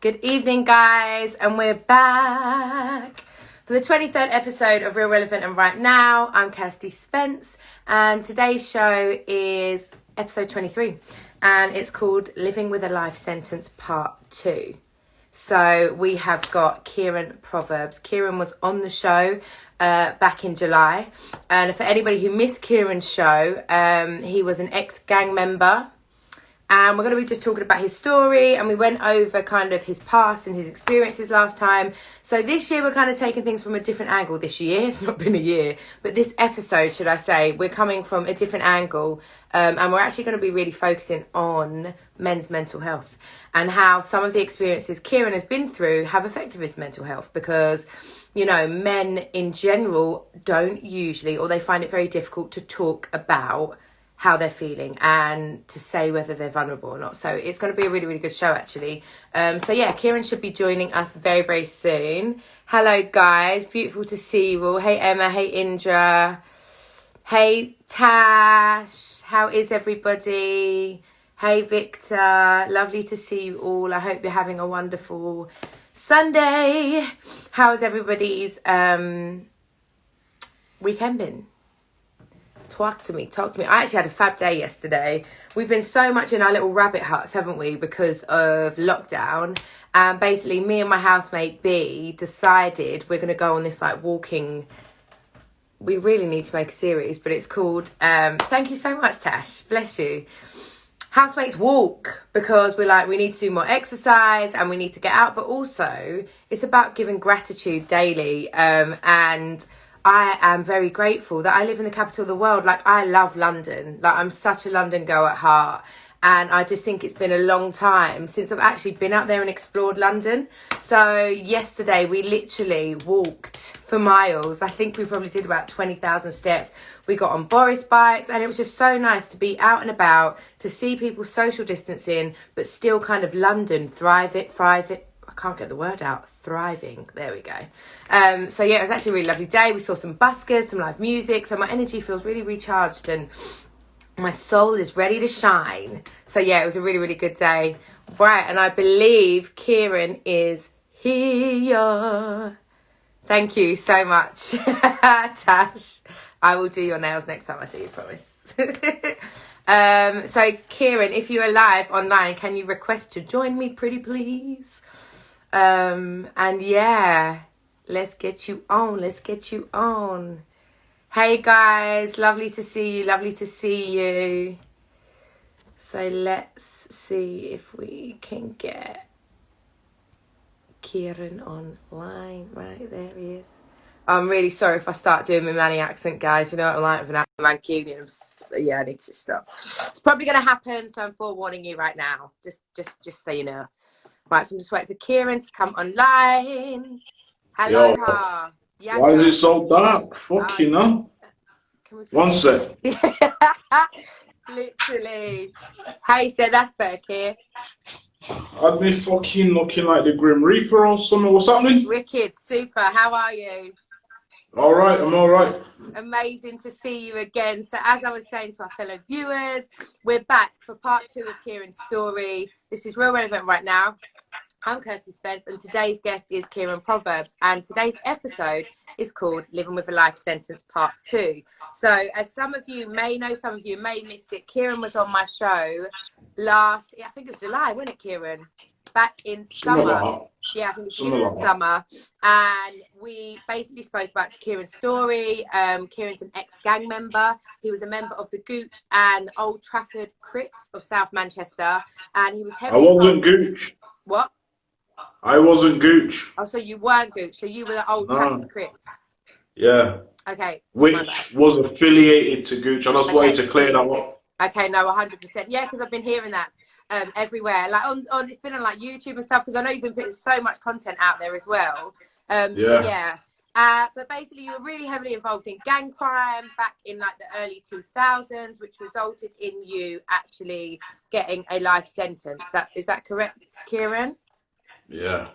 Good evening, guys, and we're back for the 23rd episode of Real Relevant and Right Now. I'm Kirsty Spence, and today's show is episode 23, and it's called Living with a Life Sentence Part 2. So we have got Kieran Proverbs. Kieran was on the show back in July, and for anybody who missed Kieran's show, he was an ex-gang member. And we're going to be just talking about his story, and we went over kind of his past and his experiences last time. So this year we're kind of taking things from a different angle this year. It's not been a year, but this episode, should I say, we're coming from a different angle. And we're actually going to be really focusing on men's mental health and how some of the experiences Kieran has been through have affected his mental health, because, you know, men in general don't usually, or they find it very difficult to talk about how they're feeling and to say whether they're vulnerable or not. So it's going to be a really, really good show, actually. So yeah, Kieran should be joining us very, very soon. Hello, guys. Beautiful to see you all. Hey, Emma. Hey, Indra. Hey, Tash. How is everybody? Hey, Victor. Lovely to see you all. I hope you're having a wonderful Sunday. How's everybody's weekend been? Talk to me. I actually had a fab day yesterday. We've been so much in our little rabbit huts, haven't we, because of lockdown. And basically me and my housemate B decided we're going to go on this like walking. We really need to make a series, but it's called, thank you so much, Tash. Bless you. Housemates walk, because we're like, we need to do more exercise and we need to get out. But also it's about giving gratitude daily. And I am very grateful that I live in the capital of the world. Like, I love London. Like, I'm such a London girl at heart. And I just think it's been a long time since I've actually been out there and explored London. So yesterday we literally walked for miles. I think we probably did about 20,000 steps. We got on Boris bikes, and it was just so nice to be out and about, to see people social distancing, but still kind of London thrive it. I can't get the word out. Thriving. There we go. So yeah, it was actually a really lovely day. We saw some buskers, some live music. So my energy feels really recharged and my soul is ready to shine. So yeah, it was a really, really good day. Right. And I believe Kieran is here. Thank you so much, Tash. I will do your nails next time I see you, promise. So Kieran, if you're live online, can you request to join me, pretty please? And yeah, let's get you on. Hey guys, lovely to see you. So let's see if we can get Kieran online. Right, there he is. I'm really sorry if I start doing my Manny accent, guys. You know what I'm like with an Mancunian. Yeah, I need to stop. It's probably going to happen, so I'm forewarning you right now. Just so you know. Right, so I'm just waiting for Kieran to come online. Hello, Ha. Yeah, why is it so dark? Fucking hell. One sec. Literally. Hey, so that's better, Kier. I'd be fucking looking like the Grim Reaper or something. What's happening? Wicked, super. How are you? All right, I'm all right. Amazing to see you again. So as I was saying to our fellow viewers, we're back for part 2 of Kieran's story. This is Real Relevant Right Now. I'm Kirsty Spence, and today's guest is Kieran Proverbs, and today's episode is called Living with a Life Sentence Part 2. So as some of you may know, some of you may have missed it, Kieran was on my show I think it was July, wasn't it, Kieran? Back in summer. Yeah, I think it's beginning of summer. And we basically spoke about Kieran's story. Kieran's an ex-gang member. He was a member of the Gooch and Old Trafford Crips of South Manchester. And he was heavily involved. I wasn't Gooch. What? I wasn't Gooch. Oh, so you weren't Gooch. So you were the Old Trafford Crips. Yeah. Okay. Which was affiliated to Gooch. I just wanted to clear that up. Okay, no, 100%. Yeah, because I've been hearing that everywhere. Like on it's been on like YouTube and stuff, because I know you've been putting so much content out there as well. So yeah. But basically you were really heavily involved in gang crime back in like the early 2000s, which resulted in you actually getting a life sentence. Is that correct, Kieran? Yeah.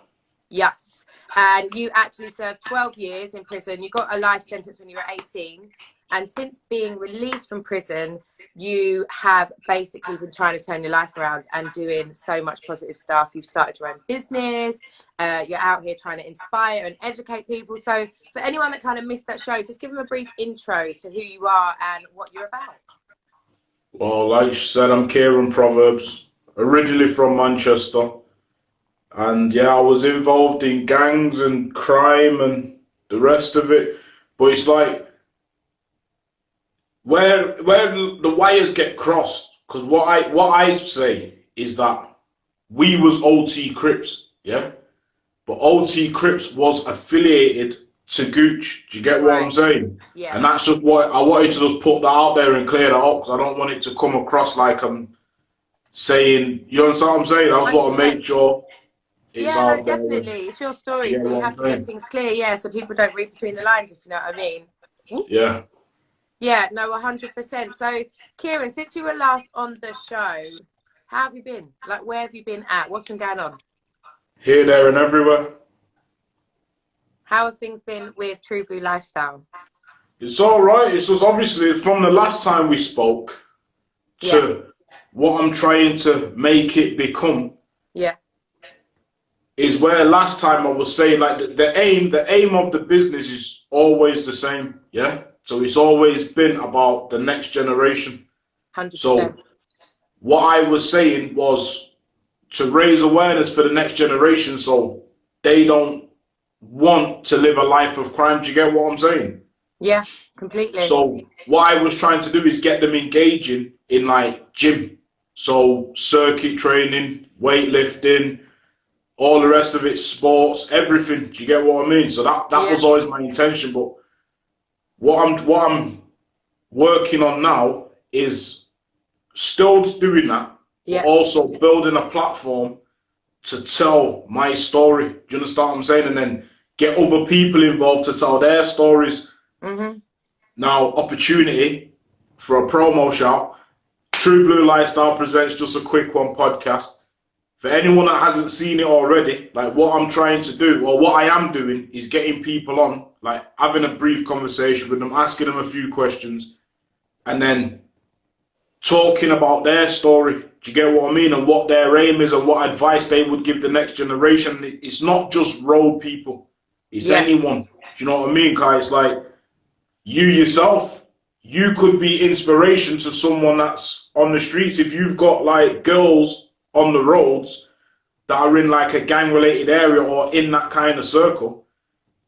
Yes. And you actually served 12 years in prison. You got a life sentence when you were 18. And since being released from prison, you have basically been trying to turn your life around and doing so much positive stuff. You've started your own business. You're out here trying to inspire and educate people. So for anyone that kind of missed that show, just give them a brief intro to who you are and what you're about. Well, like you said, I'm Kieran Proverbs, originally from Manchester. And yeah, I was involved in gangs and crime and the rest of it. But it's like where the wires get crossed. Because what I say is that we was OT Crips, yeah? But OT Crips was affiliated to Gooch. Do you get what I'm saying? Yeah. And that's just what I wanted to just put that out there and clear that up, because I don't want it to come across like I'm saying, you understand what I'm saying? I just want to make sure it's out there. Definitely. It's your story, so you have to saying? make things clear, yeah, so people don't read between the lines, if you know what I mean. Yeah. Yeah, no, 100%. So, Kieran, since you were last on the show, how have you been? Like, where have you been at? What's been going on? Here, there, and everywhere. How have things been with Tru Blu Lyfstyle? It's all right. It's just obviously from the last time we spoke to what I'm trying to make it become. Yeah. Is where last time I was saying like the aim of the business is always the same. Yeah. So it's always been about the next generation. 100%. So what I was saying was to raise awareness for the next generation so they don't want to live a life of crime. Do you get what I'm saying? Yeah, completely. So what I was trying to do is get them engaging in like gym. So circuit training, weightlifting, all the rest of it, sports, everything. Do you get what I mean? So that was always my intention. But what I'm working on now is still doing that, but also building a platform to tell my story. Do you understand what I'm saying? And then get other people involved to tell their stories. Mm-hmm. Now, opportunity for a promo shout. Tru Blu Lyfstyle presents Just a Quick One podcast. For anyone that hasn't seen it already, like what I'm trying to do, or what I am doing, is getting people on, like having a brief conversation with them, asking them a few questions, and then talking about their story. Do you get what I mean? And what their aim is and what advice they would give the next generation. It's not just road people. It's anyone. Do you know what I mean? Because it's like you yourself, you could be inspiration to someone that's on the streets. If you've got like girls on the roads that are in like a gang related area or in that kind of circle,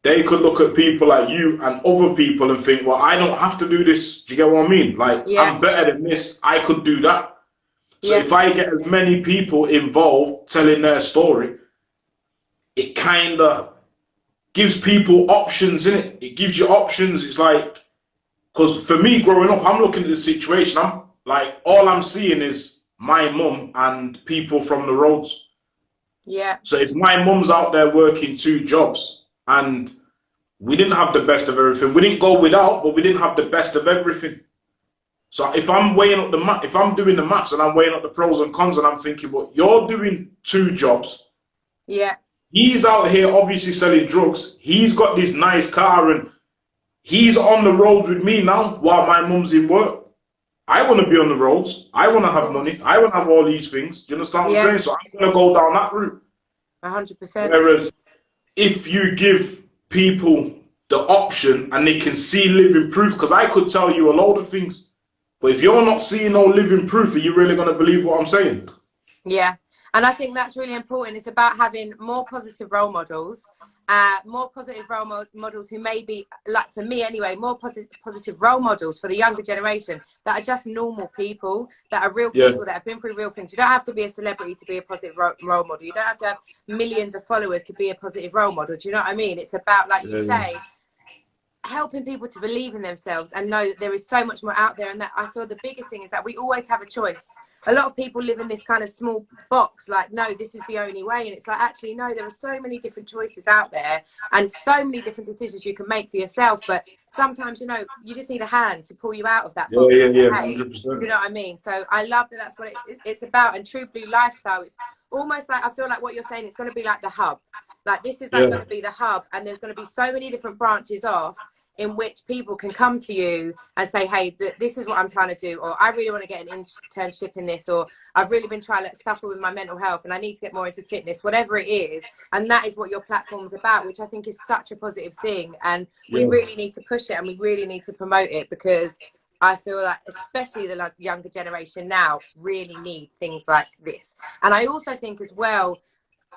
they could look at people like you and other people and think, well, I don't have to do this. Do you get what I mean? Like, I'm better than this. I could do that. So if I get as many people involved telling their story, it kind of gives people options, innit? It gives you options. It's like, because for me growing up, I'm looking at the situation. I'm like, all I'm seeing is my mum and people from the roads. Yeah. So if my mum's out there working 2 jobs and we didn't have the best of everything, we didn't go without, but we didn't have the best of everything. So if I'm weighing up if I'm doing the maths and I'm weighing up the pros and cons and I'm thinking, well, you're doing 2 jobs. Yeah. He's out here obviously selling drugs. He's got this nice car and he's on the roads with me now while my mum's in work. I want to be on the roads. I want to have money. I want to have all these things. Do you understand what I'm saying? So I'm going to go down that route. 100%. Whereas if you give people the option and they can see living proof, because I could tell you a load of things, but if you're not seeing no living proof, are you really going to believe what I'm saying? Yeah. And I think that's really important. It's about having more positive role models, models who may be, like for me anyway, more positive role models for the younger generation that are just normal people, that are real people that have been through real things. You don't have to be a celebrity to be a positive role model. You don't have to have millions of followers to be a positive role model. Do you know what I mean? It's about, like you say, helping people to believe in themselves and know that there is so much more out there. And that I feel the biggest thing is that we always have a choice. A lot of people live in this kind of small box, like, no, this is the only way. And it's like, actually, no, there are so many different choices out there and so many different decisions you can make for yourself. But sometimes, you know, you just need a hand to pull you out of that box. Yeah, Hey, 100%. you know what I mean? So I love that that's what it's about. And Tru Blu Lyfstyle, it's almost like, I feel like what you're saying, it's going to be like the hub. Like, this is like going to be the hub. And there's going to be so many different branches off in which people can come to you and say, hey, this is what I'm trying to do, or I really want to get an internship in this, or I've really been trying to suffer with my mental health and I need to get more into fitness, whatever it is. And that is what your platform's about, which I think is such a positive thing. And we really need to push it, and we really need to promote it, because I feel like especially the younger generation now really need things like this. And I also think as well,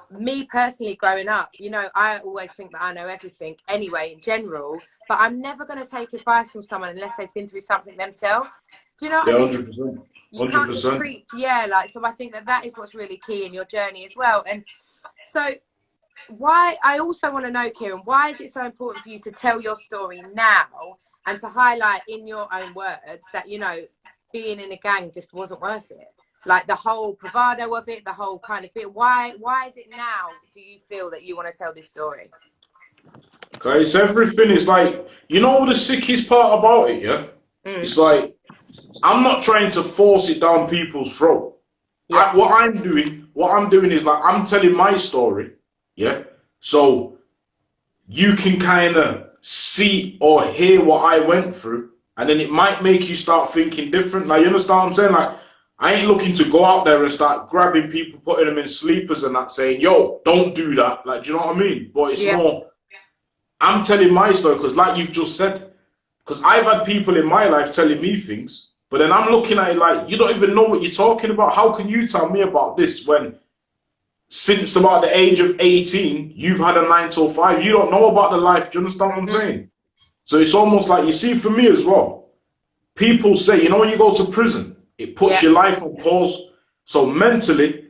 me personally growing up, you know, I always think that I know everything anyway in general, but I'm never going to take advice from someone unless they've been through something themselves. Do you know what I mean? 100%. You can't just preach. Yeah, like, so I think that is what's really key in your journey as well. And so why, I also want to know, Kieran, why is it so important for you to tell your story now and to highlight in your own words that, you know, being in a gang just wasn't worth it? Like the whole bravado of it, the whole kind of bit. Why is it now, do you feel that you want to tell this story? Okay, it's everything. It's like, you know the sickest part about it, yeah? It's like, I'm not trying to force it down people's throat. Yeah. What I'm doing is like, I'm telling my story, yeah? So you can kind of see or hear what I went through, and then it might make you start thinking different. Like, you understand what I'm saying? Like, I ain't looking to go out there and start grabbing people, putting them in sleepers and that, saying, yo, don't do that. Like, do you know what I mean? But it's more, I'm telling my story because, like you've just said, because I've had people in my life telling me things, but then I'm looking at it like, you don't even know what you're talking about. How can you tell me about this when since about the age of 18, you've had a 9 to 5? You don't know about the life. Do you understand what I'm saying? So it's almost like, you see, for me as well, people say, you know, when you go to prison, it puts your life on pause. So mentally,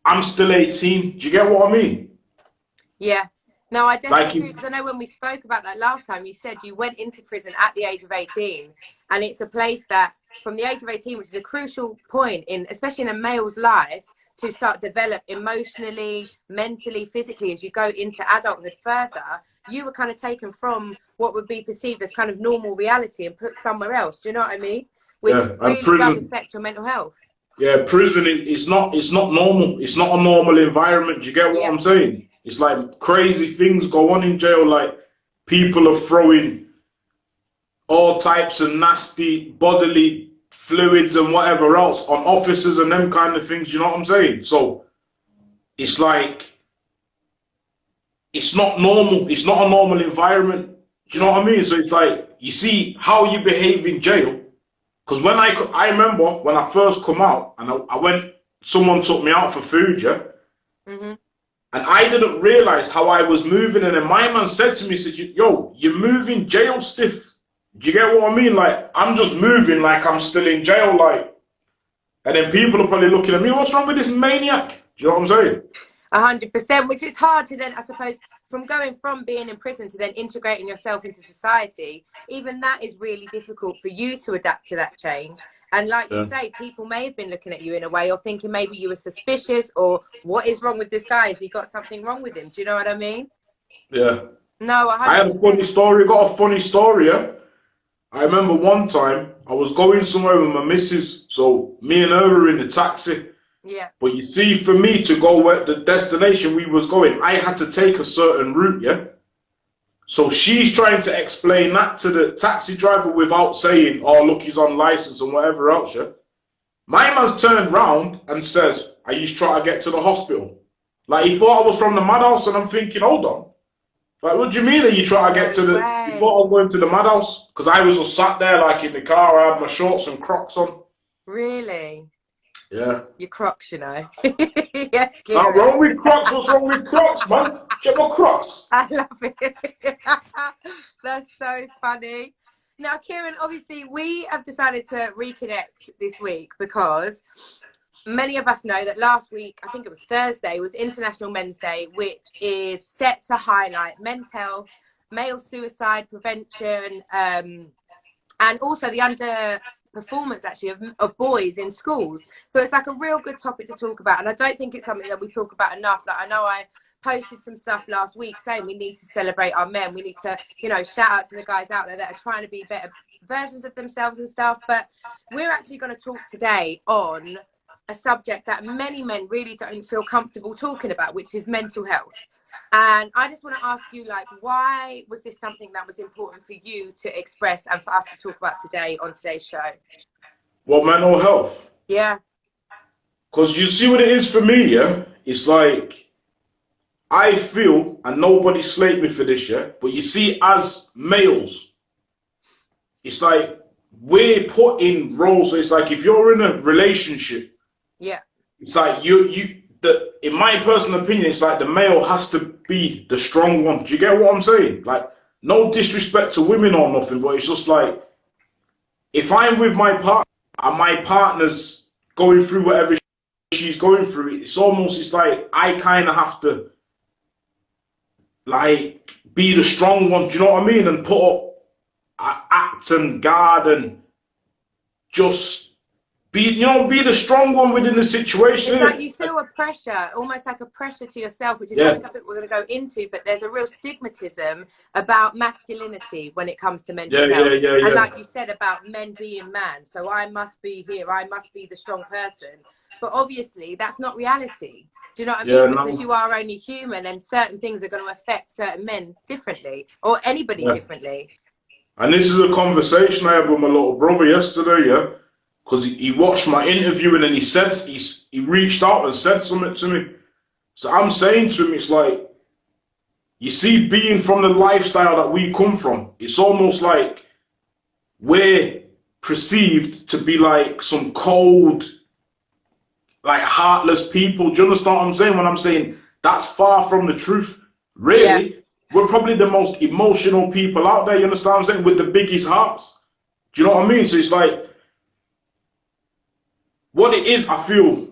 I'm still 18. Do you get what I mean? Yeah. No, I definitely do, because I know when we spoke about that last time, you said you went into prison at the age of 18, and it's a place that from the age of 18, which is a crucial point in, especially in a male's life, to start develop emotionally, mentally, physically, as you go into adulthood further, you were kind of taken from what would be perceived as kind of normal reality and put somewhere else. Do you know what I mean? Which really does affect your mental health. Yeah, prison is not normal. It's not a normal environment. Do you get what I'm saying? It's like crazy things go on in jail. Like people are throwing all types of nasty bodily fluids and whatever else on officers and them kind of things. You know what I'm saying? So it's like, it's not normal. It's not a normal environment. Do you know what I mean? So it's like, you see how you behave in jail. Because when I remember when I first come out and I went, someone took me out for food, yeah? And I didn't realize how I was moving. And then my man said to me, said, yo, you're moving jail stiff. Do you get what I mean? Like, I'm just moving like I'm still in jail, like. And then people are probably looking at me, what's wrong with this maniac? Do you know what I'm saying? 100%, which is hard to then, I suppose, from going from being in prison to then integrating yourself into society. Even that is really difficult for you to adapt to that change. And like you say, people may have been looking at you in a way or thinking maybe you were suspicious, or what is wrong with this guy? Has he got something wrong with him? Do you know what I mean? Yeah. No, 100%. I had a funny story, got a funny story, yeah? I remember one time I was going somewhere with my missus, so me and her were in the taxi. Yeah. But you see, for me to go where the destination we was going, I had to take a certain route, yeah? So she's trying to explain that to the taxi driver without saying, oh, look, he's on license and whatever else, yeah? My man's turned round and says, are you trying to get to the hospital? Like, he thought I was from the madhouse, and I'm thinking, hold on. Like, what do you mean that you try to get to the... You thought I was going to the madhouse? Because I was just sat there, like, in the car. I had my shorts and Crocs on. Really? Yeah. Your Crocs, you know. Yes, Kieran. Not wrong with Crocs. What's wrong with Crocs, man? Check my Crocs. I love it. That's so funny. Now, Kieran, obviously, we have decided to reconnect this week because many of us know that last week, I think it was Thursday, was International Men's Day, which is set to highlight men's health, male suicide prevention, and also the underperformance actually of boys in schools. So it's like a real good topic to talk about, and I don't think it's something that we talk about enough. Like, I know I posted some stuff last week saying we need to celebrate our men. We need to, you know, shout out to the guys out there that are trying to be better versions of themselves and stuff. But we're actually going to talk today on a subject that many men really don't feel comfortable talking about, which is mental health. And I just want to ask you, like, why was this something that was important for you to express and for us to talk about today on today's show? Well, mental health. Yeah. Because you see what it is for me, yeah? It's like, I feel, and nobody slate me for this, yeah? But you see, as males, it's like, we're put in roles. So it's like, if you're in a relationship, yeah, it's like in my personal opinion, it's like the male has to be the strong one. Do you get what I'm saying? Like, no disrespect to women or nothing, but it's just like, if I'm with my partner and my partner's going through whatever she's going through, it's like I kind of have to, like, be the strong one. Do you know what I mean? And put up, act and guard and just be the strong one within the situation. It's like you feel a pressure, almost like a pressure to yourself, which is something I think we're going to go into. But there's a real stigmatism about masculinity when it comes to mental health. And like you said about men being man, so I must be here, I must be the strong person. But obviously that's not reality. Do you know what I mean? Because you are only human, and certain things are going to affect certain men differently, or anybody differently. And this is a conversation I had with my little brother yesterday, yeah? Because he watched my interview and then he reached out and said something to me. So I'm saying to him, it's like, you see, being from the lifestyle that we come from, it's almost like we're perceived to be like some cold, like heartless people. Do you understand what I'm saying when I'm saying that's far from the truth? Really, we're probably the most emotional people out there, you understand what I'm saying, with the biggest hearts. Do you know what I mean? So it's like, what it is, I feel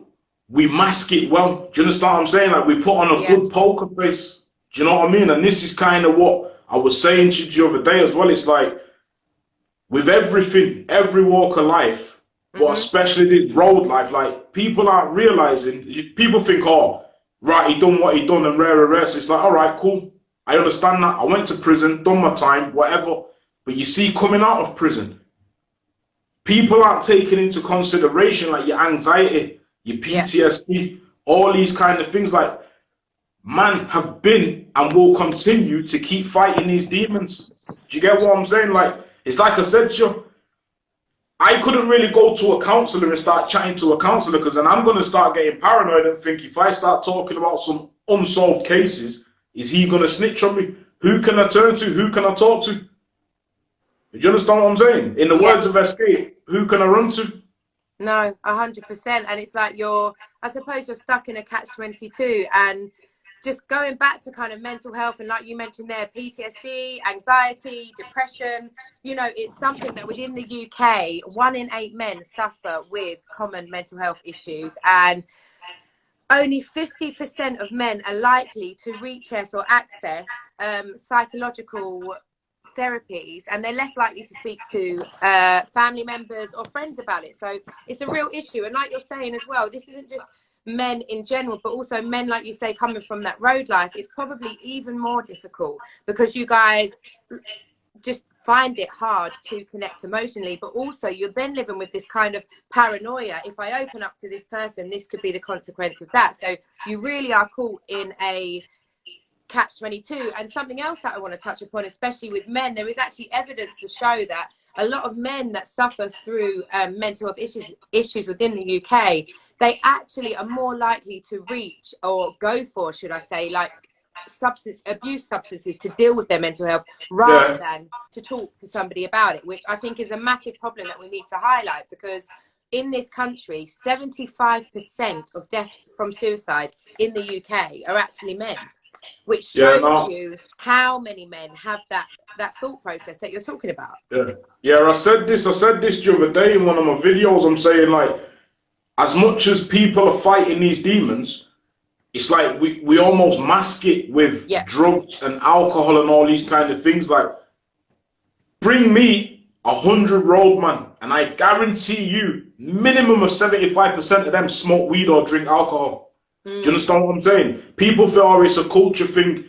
we mask it well. Do you understand what I'm saying? Like, we put on a good poker face. Do you know what I mean? And this is kind of what I was saying to you the other day as well. It's like, with everything, every walk of life, but especially this road life, like, people aren't realizing, people think, oh, right, he done what he done and rare. So it's like, all right, cool. I understand that. I went to prison, done my time, whatever. But you see, coming out of prison, people aren't taking into consideration, like, your anxiety, your PTSD, all these kind of things. Like, man have been and will continue to keep fighting these demons. Do you get what I'm saying? Like, it's like I said to you, I couldn't really go to a counselor and start chatting to a counselor, because then I'm going to start getting paranoid and think, if I start talking about some unsolved cases, is he going to snitch on me? Who can I turn to? Who can I talk to? Do you understand what I'm saying? In the words of Escape, who can I run to? No, 100%. And it's like I suppose you're stuck in a catch-22. And just going back to kind of mental health, and like you mentioned there, PTSD, anxiety, depression, you know, it's something that within the UK, 1 in 8 men suffer with common mental health issues. And only 50% of men are likely to reach or access psychological therapies, and they're less likely to speak to family members or friends about it. So it's a real issue. And like you're saying as well, this isn't just men in general, but also men, like you say, coming from that road life. It's probably even more difficult because you guys just find it hard to connect emotionally, but also you're then living with this kind of paranoia. If I open up to this person, this could be the consequence of that. So you really are caught in a catch-22. And something else that I want to touch upon, especially with men, there is actually evidence to show that a lot of men that suffer through mental health issues within the UK, they actually are more likely to reach or go for, should I say, like substances to deal with their mental health rather than to talk to somebody about it, which I think is a massive problem that we need to highlight, because in this country, 75% of deaths from suicide in the UK are actually men, which shows you how many men have that thought process that you're talking about. I said this the other day in one of my videos. I'm saying, like, as much as people are fighting these demons, it's like we almost mask it with drugs and alcohol and all these kind of things. Like, bring me 100-year-old man, and I guarantee you, minimum of 75% of them smoke weed or drink alcohol. Do you understand what I'm saying? People feel, oh, it's a culture thing.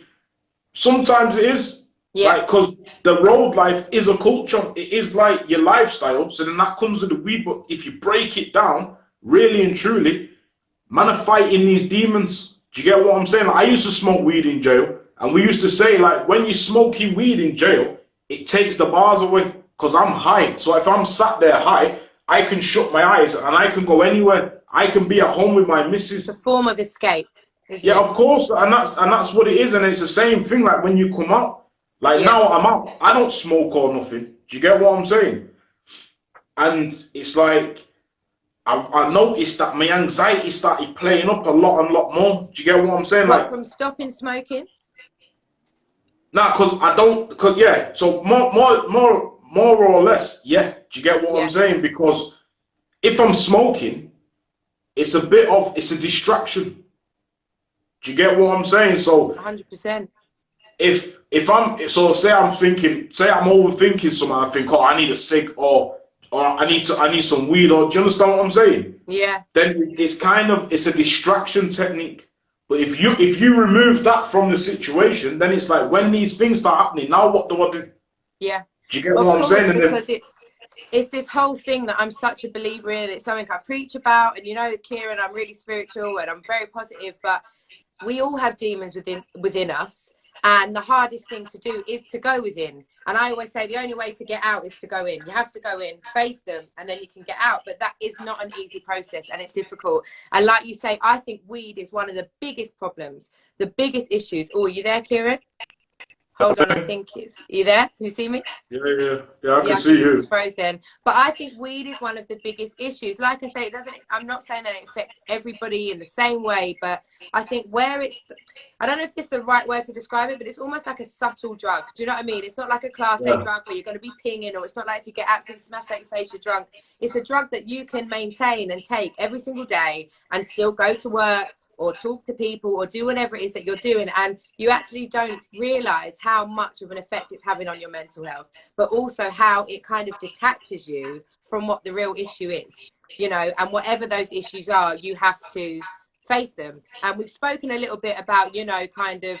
Sometimes it is. Like, because the road life is a culture. It is like your lifestyle. So then that comes with the weed. But if you break it down, really and truly, man are fighting these demons. Do you get what I'm saying? Like, I used to smoke weed in jail, and we used to say, like, when you're smoking weed in jail, it takes the bars away, because I'm high. So if I'm sat there high, I can shut my eyes and I can go anywhere. I can be at home with my missus. It's a form of escape, isn't Yeah, it? of course, and that's what it is, and it's the same thing. Like when you come out, like Yeah. now I'm out, I don't smoke or nothing. Do you get what I'm saying? And it's like I noticed that my anxiety started playing up a lot more. Do you get what I'm saying? What, Like, from stopping smoking? nah, cause I don't, cause yeah. So more or less, yeah. Do you get what Yeah. I'm saying? Because if I'm smoking, it's a distraction. Do you get what I'm saying? So 100%. if I'm so say I'm overthinking something, I think, oh, I need a cig, or I need some weed, or do you understand what I'm saying? Yeah. Then it's a distraction technique. But if you remove that from the situation, then it's like, when these things start happening, now what do I do? Yeah. Do you get Of what I'm course, saying? And then, because it's this whole thing that I'm such a believer in. It's something I preach about, and you know, Kieran, I'm really spiritual and I'm very positive, but we all have demons within us, and the hardest thing to do is to go within. And I always say the only way to get out is to go in. You have to go in, face them, and then you can get out. But that is not an easy process, and it's difficult. And like you say, I think weed is one of the biggest problems, the biggest issues. Oh, are you there, Kieran? Hold on, I think it's... Are you there? Can you see me? yeah, I can Yeah, I see think it was you. frozen. But I think weed is one of the biggest issues. Like I say, it doesn't... I'm not saying that it affects everybody in the same way, but I think where it's... I don't know if this is the right word to describe it, but it's almost like a subtle drug. Do you know what I mean? It's not like a class A Yeah. drug where you're going to be pinging, or it's not like if you get absolutely smashed out your face, you're drunk. It's a drug that you can maintain and take every single day and still go to work or talk to people or do whatever it is that you're doing, and you actually don't realize how much of an effect it's having on your mental health, but also how it kind of detaches you from what the real issue is, you know, and whatever those issues are, you have to face them. And we've spoken a little bit about, you know, kind of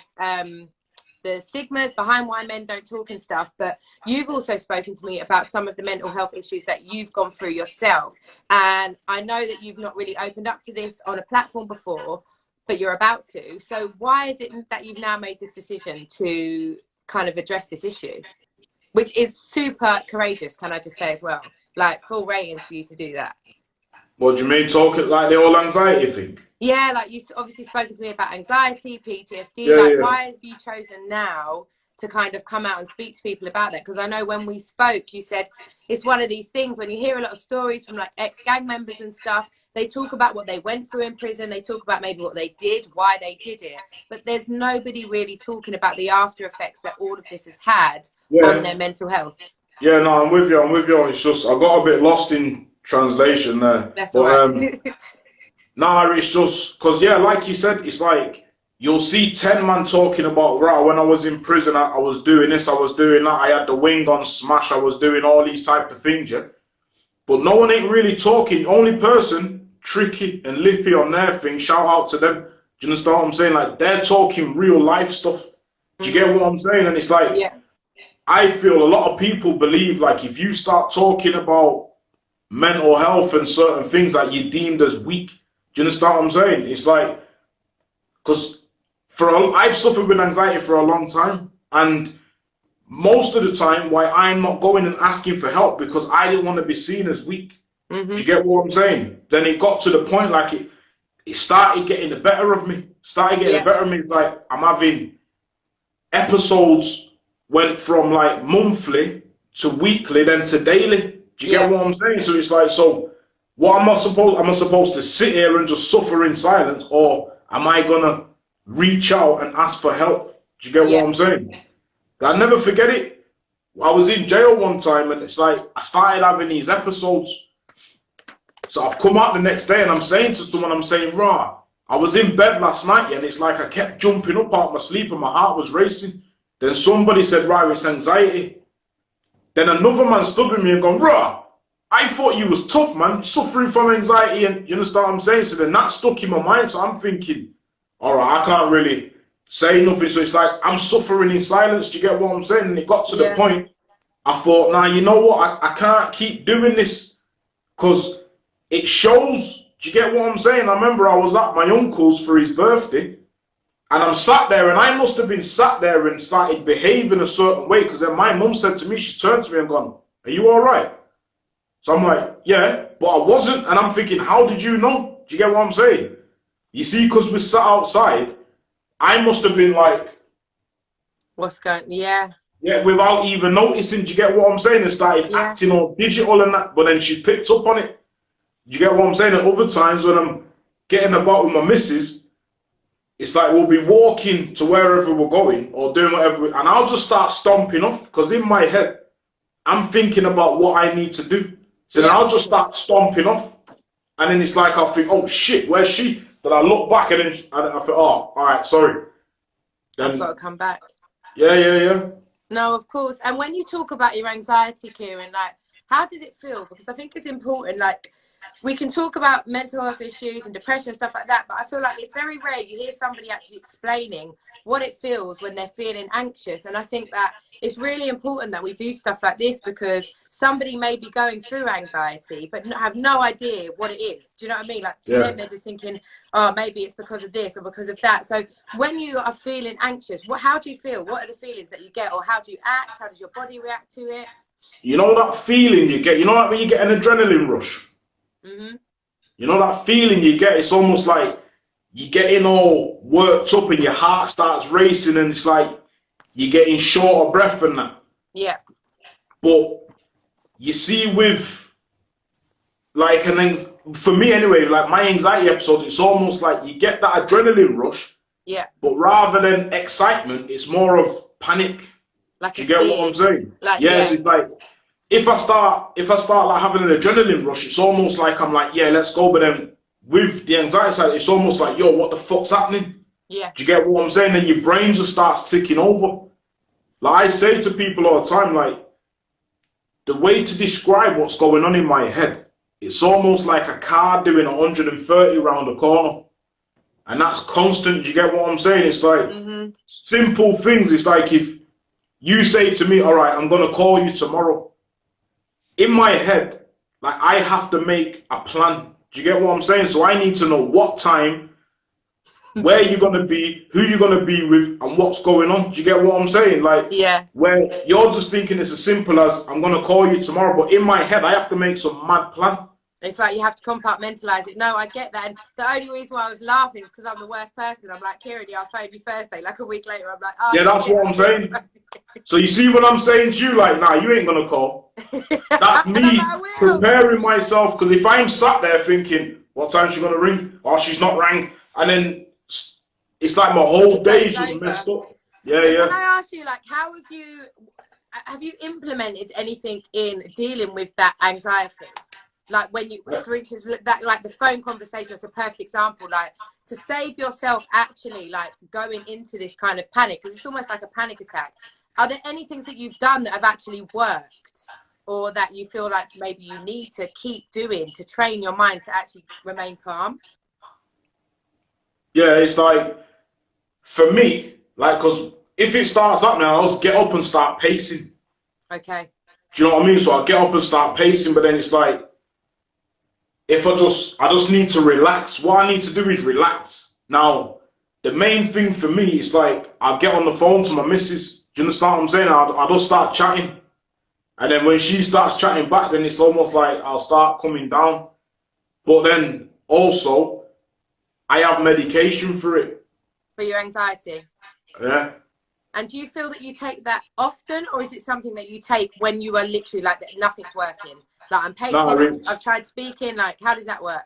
the stigmas behind why men don't talk and stuff, but you've also spoken to me about some of the mental health issues that you've gone through yourself, and I know that you've not really opened up to this on a platform before, but you're about to. So why is it that you've now made this decision to kind of address this issue, which is super courageous, can I just say as well? Like, full ratings for you to do that. What do you mean, talking like the whole anxiety thing? Yeah, like, you obviously spoken to me about anxiety, PTSD. Yeah, Like, yeah. why have you chosen now to kind of come out and speak to people about that? Because I know when we spoke, you said it's one of these things when you hear a lot of stories from like ex-gang members and stuff, they talk about what they went through in prison, they talk about maybe what they did, why they did it, but there's nobody really talking about the after effects that all of this has had on their mental health. Yeah, no, I'm with you. It's just I got a bit lost in translation there. That's all But right. nah, it's just because, yeah, like you said, it's like you'll see 10 man talking about, right, when I was in prison, I was doing this, I was doing that, I had the wing on smash, I was doing all these type of things, yeah. But no one ain't really talking. Only person, Tricky and Lippy on their thing, shout out to them. Do you understand what I'm saying? Like, they're talking real life stuff. Do you get what I'm saying? And it's like, Yeah. I feel a lot of people believe, like, if you start talking about mental health and certain things, that you're deemed as weak. Do you understand what I'm saying? It's like, because I've suffered with anxiety for a long time, and most of the time, why I'm not going and asking for help, because I didn't want to be seen as weak. Do you get what I'm saying? Then it got to the point, like, it started getting the better of me. Like, I'm having episodes went from like monthly to weekly, then to daily. Do you get what I'm saying? So it's like, so what am I supposed to sit here and just suffer in silence, or am I gonna reach out and ask for help? Do you get what I'm saying? I'll never forget it. I was in jail one time, and it's like I started having these episodes. So I've come out the next day, and I'm saying to someone, rah, I was in bed last night, and it's like I kept jumping up out of my sleep, and my heart was racing. Then somebody said, right, it's anxiety. Then another man stood with me and gone, rah, I thought you was tough, man, suffering from anxiety, and you understand what I'm saying? So then that stuck in my mind, so I'm thinking, all right, I can't really say nothing. So it's like I'm suffering in silence. Do you get what I'm saying? And it got to the point, I thought, nah, you know what? I can't keep doing this, because it shows. Do you get what I'm saying? I remember I was at my uncle's for his birthday, and I'm sat there, and I must have been sat there and started behaving a certain way, because then my mum said to me, she turned to me and gone, "Are you all right?" So I'm like, "Yeah," but I wasn't, and I'm thinking, how did you know? Do you get what I'm saying? You see, because we sat outside, I must have been like, What's going? Yeah. yeah, without even noticing. Do you get what I'm saying? And started acting all digital and that, but then she picked up on it. Do you get what I'm saying? And other times when I'm getting about with my missus, it's like we'll be walking to wherever we're going or doing whatever, and I'll just start stomping off, because in my head, I'm thinking about what I need to do. So then I'll just start stomping off, and then it's like I'll think, "Oh shit, where's she?" Then I look back, and then I think, "Oh, all right, sorry." Then I've got to come back. yeah. No, of course. And when you talk about your anxiety, Kieran, like, how does it feel? Because I think it's important. Like, we can talk about mental health issues and depression and stuff like that, but I feel like it's very rare you hear somebody actually explaining what it feels when they're feeling anxious. And I think that it's really important that we do stuff like this, because somebody may be going through anxiety but have no idea what it is. Do you know what I mean? Like, to them, they're just thinking, oh, maybe it's because of this or because of that. So when you are feeling anxious, how do you feel? What are the feelings that you get, or how do you act? How does your body react to it? You know that feeling you get? You know, like when you get an adrenaline rush? Mm-hmm. You know that feeling you get? It's almost like you're getting all worked up and your heart starts racing, and it's like you're getting short of breath and that. Yeah. But you see, with like, for me anyway, like my anxiety episodes, it's almost like you get that adrenaline rush. Yeah. But rather than excitement, it's more of panic. Like, do you get what I'm saying? Like, yes, it's like if I start like having an adrenaline rush, it's almost like I'm like, yeah, let's go. But then with the anxiety side, it's almost like, yo, what the fuck's happening? Yeah. Do you get what I'm saying? Then your brain just starts ticking over. Like I say to people all the time, like, the way to describe what's going on in my head, it's almost like a car doing 130 round the corner. And that's constant. Do you get what I'm saying? It's like simple things. It's like if you say to me, all right, I'm going to call you tomorrow. In my head, like, I have to make a plan. Do you get what I'm saying? So I need to know what time, where you're going to be, who you're going to be with, and what's going on. Do you get what I'm saying? Like, where you're just thinking it's as simple as, I'm going to call you tomorrow. But in my head, I have to make some mad plan. It's like you have to compartmentalize it. No, I get that. And the only reason why I was laughing is because I'm the worst person. I'm like, Kieran, I'll phone you Thursday. Like a week later, I'm like, oh, yeah, that's what I'm saying. So you see what I'm saying to you? Like, nah, you ain't going to call. That's me preparing myself. Because if I'm sat there thinking, what time's she going to ring? Oh, she's not rang. And then it's like my whole day's just messed up. Yeah. Can I ask you, like, how have you implemented anything in dealing with that anxiety? Like, when you, for instance, that, like the phone conversation, that's a perfect example. Like, to save yourself actually, like, going into this kind of panic, because it's almost like a panic attack. Are there any things that you've done that have actually worked, or that you feel like maybe you need to keep doing to train your mind to actually remain calm? Yeah, it's like, for me, like, because if it starts happening, I'll just get up and start pacing. Okay. Do you know what I mean? So I'll get up and start pacing, but then it's like, if I just need to relax. What I need to do is relax. Now, the main thing for me is like, I'll get on the phone to my missus. Do you understand what I'm saying? I'll just start chatting. And then when she starts chatting back, then it's almost like I'll start coming down. But then also, I have medication for it. For your anxiety? Yeah. And do you feel that you take that often, or is it something that you take when you are literally like, nothing's working? Like, I'm pacing, I've tried speaking, like, how does that work?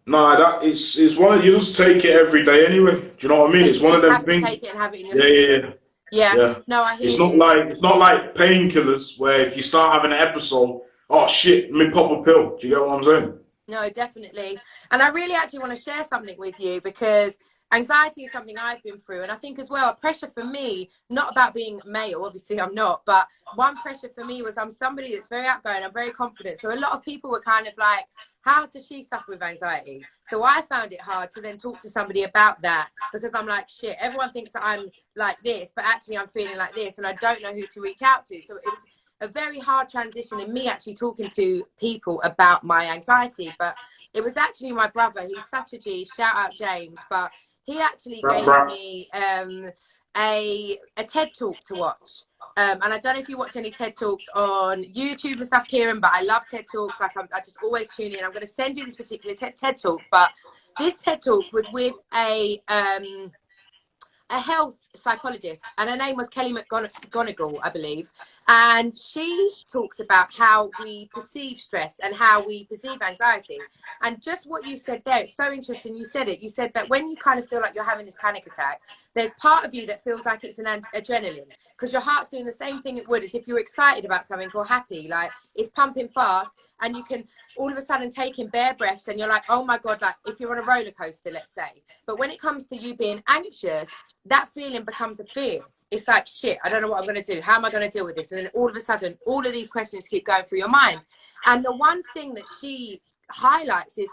No, it's one of, you just take it every day anyway. Do you know what I mean? So it's one of them things. To take it and have it in your system. Yeah. No, I hear It's not like painkillers where if you start having an episode, oh shit, let me pop a pill. Do you get what I'm saying? No, definitely. And I really actually want to share something with you, because anxiety is something I've been through. And I think as well, pressure for me, not about being male, obviously I'm not, but one pressure for me was I'm somebody that's very outgoing, I'm very confident. So a lot of people were kind of like, how does she suffer with anxiety? So I found it hard to then talk to somebody about that, because I'm like, shit, everyone thinks that I'm like this, but actually I'm feeling like this, and I don't know who to reach out to. So it was a very hard transition in me actually talking to people about my anxiety. But it was actually my brother. He's such a G. Shout out James. But he actually gave me a TED talk to watch. And I don't know if you watch any TED talks on YouTube and stuff, Kieran, but I love TED talks. Like I just always tune in. I'm going to send you this particular TED talk, but this TED talk was with a health psychologist, and her name was Kelly McGonigal, I believe. And she talks about how we perceive stress and how we perceive anxiety. And just what you said there, it's so interesting. You said it. You said that when you kind of feel like you're having this panic attack, there's part of you that feels like it's an adrenaline, because your heart's doing the same thing it would as if you're excited about something or happy. Like, it's pumping fast, and you can all of a sudden take in bare breaths, and you're like, oh my God, like if you're on a roller coaster, let's say. But when it comes to you being anxious, that feeling becomes a fear. It's like, shit, I don't know what I'm going to do. How am I going to deal with this? And then all of a sudden, all of these questions keep going through your mind. And the one thing that she highlights is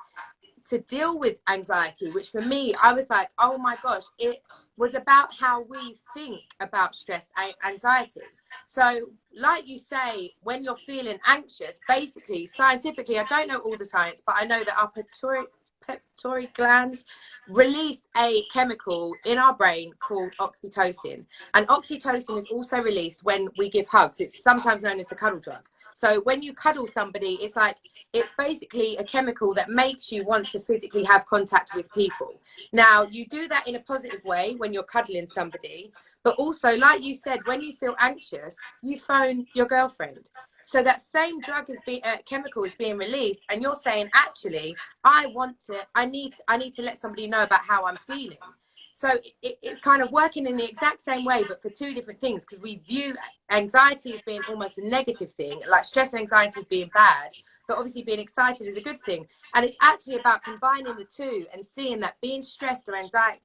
to deal with anxiety, which for me, I was like, oh my gosh, it was about how we think about stress and anxiety. So like you say, when you're feeling anxious, basically, scientifically, I don't know all the science, but I know that our pituitary glands release a chemical in our brain called oxytocin, and oxytocin is also released when we give hugs. It's sometimes known as the cuddle drug. So when you cuddle somebody, it's like, it's basically a chemical that makes you want to physically have contact with people. Now, you do that in a positive way when you're cuddling somebody, but also, like you said, when you feel anxious, you phone your girlfriend. So that same drug chemical is being released, and you're saying, actually, I need to let somebody know about how I'm feeling. So it's kind of working in the exact same way, but for two different things, because we view anxiety as being almost a negative thing, like stress and anxiety being bad, but obviously being excited is a good thing. And it's actually about combining the two and seeing that being stressed or anxiety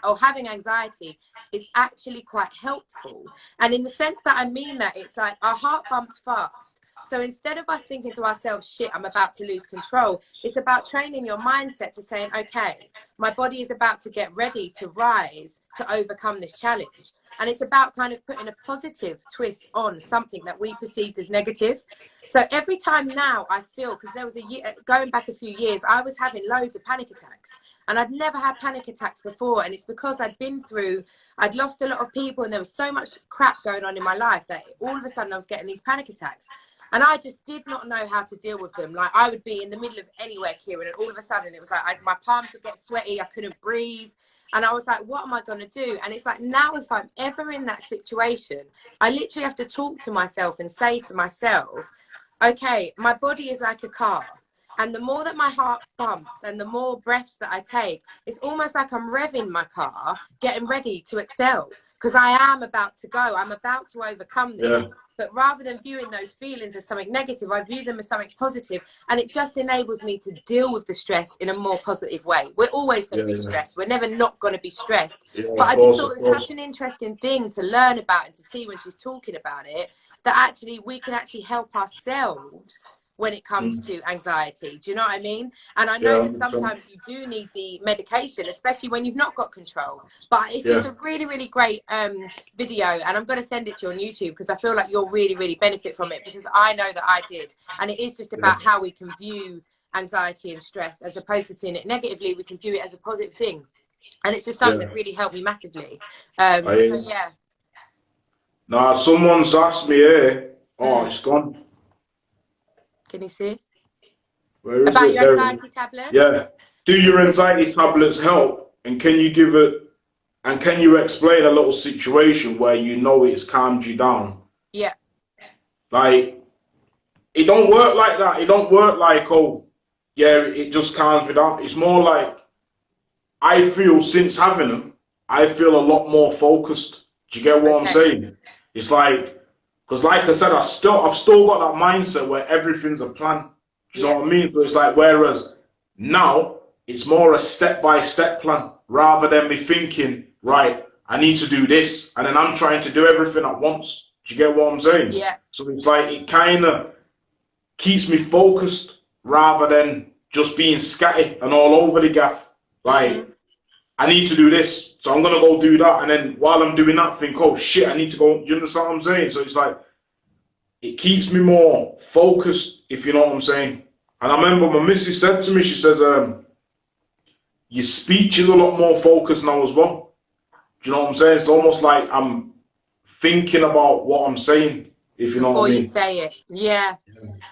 or having anxiety is actually quite helpful. And in the sense that I mean that, it's like our heart bumps fast. So instead of us thinking to ourselves, shit, I'm about to lose control, it's about training your mindset to saying, okay, my body is about to get ready to rise to overcome this challenge. And it's about kind of putting a positive twist on something that we perceived as negative. So every time now I feel, because there was a year, going back a few years, I was having loads of panic attacks. And I'd never had panic attacks before. And it's because I'd lost a lot of people, and there was so much crap going on in my life that all of a sudden I was getting these panic attacks. And I just did not know how to deal with them. Like, I would be in the middle of anywhere, Kieran, and all of a sudden it was like my palms would get sweaty, I couldn't breathe. And I was like, what am I going to do? And it's like, now if I'm ever in that situation, I literally have to talk to myself and say to myself, okay, my body is like a car. And the more that my heart pumps and the more breaths that I take, it's almost like I'm revving my car, getting ready to excel. Because I am about to go. I'm about to overcome this. Yeah. But rather than viewing those feelings as something negative, I view them as something positive. And it just enables me to deal with the stress in a more positive way. We're always going to be stressed. We're never not going to be stressed. But I just thought it was such an interesting thing to learn about and to see when she's talking about it, that actually we can actually help ourselves when it comes to anxiety. Do you know what I mean? And I know that sometimes you do need the medication, especially when you've not got control. But it's just a really, really great video. And I'm going to send it to you on YouTube, because I feel like you'll really, really benefit from it, because I know that I did. And it is just about how we can view anxiety and stress. As opposed to seeing it negatively, we can view it as a positive thing. And it's just something that really helped me massively. So, yeah. Nah, someone's asked me here. Oh, it's gone. Can you see? Where is about it? your anxiety tablets? Yeah. Do your anxiety tablets help? And can you give it, and can you explain a little situation where you know it's calmed you down? Yeah. Like, it don't work like that. It don't work like, oh, yeah, it just calms me down. It's more like, I feel since having them, I feel a lot more focused. Do you get what I'm saying? It's like, because like I said, I've still got that mindset where everything's a plan. Do you know what I mean? So it's like, whereas now it's more a step-by-step plan, rather than me thinking, right, I need to do this, and then I'm trying to do everything at once. Do you get what I'm saying? Yeah. So it's like, it kind of keeps me focused rather than just being scatty and all over the gaff. Like, I need to do this, so I'm going to go do that. And then while I'm doing that, think, oh shit, I need to go. You understand what I'm saying? So it's like, it keeps me more focused, if you know what I'm saying. And I remember my missus said to me, she says, your speech is a lot more focused now as well. Do you know what I'm saying? It's almost like I'm thinking about what I'm saying, if you know what Before I you mean. say it. Yeah.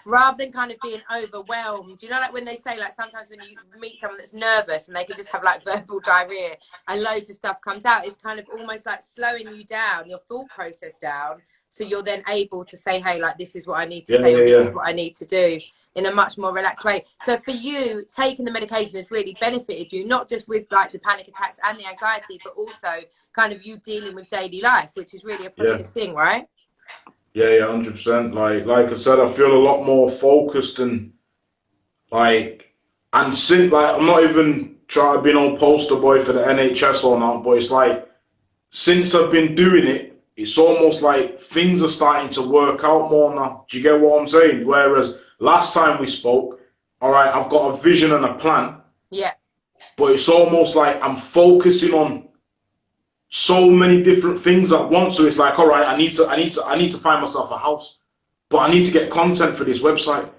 Rather than kind of being overwhelmed. You know, like when they say, like, sometimes when you meet someone that's nervous and they can just have like verbal diarrhea and loads of stuff comes out, it's kind of almost like slowing you down, your thought process down, so you're then able to say, hey, like, this is what I need to Yeah, say, or yeah, this is yeah. what I need to do, in a much more relaxed way. So for you, taking the medication has really benefited you, not just with like the panic attacks and the anxiety, but also kind of you dealing with daily life, which is really a Yeah. positive thing, right? Yeah, yeah, 100%. Like I said, I feel a lot more focused and like, and since like I'm not even trying to be no poster boy for the NHS or not, but it's like since I've been doing it, it's almost like things are starting to work out more now. Do you get what I'm saying? Whereas last time we spoke, all right, I've got a vision and a plan, Yeah. but it's almost like I'm focusing on so many different things at once. So it's like, all right, I need to find myself a house, but I need to get content for this website.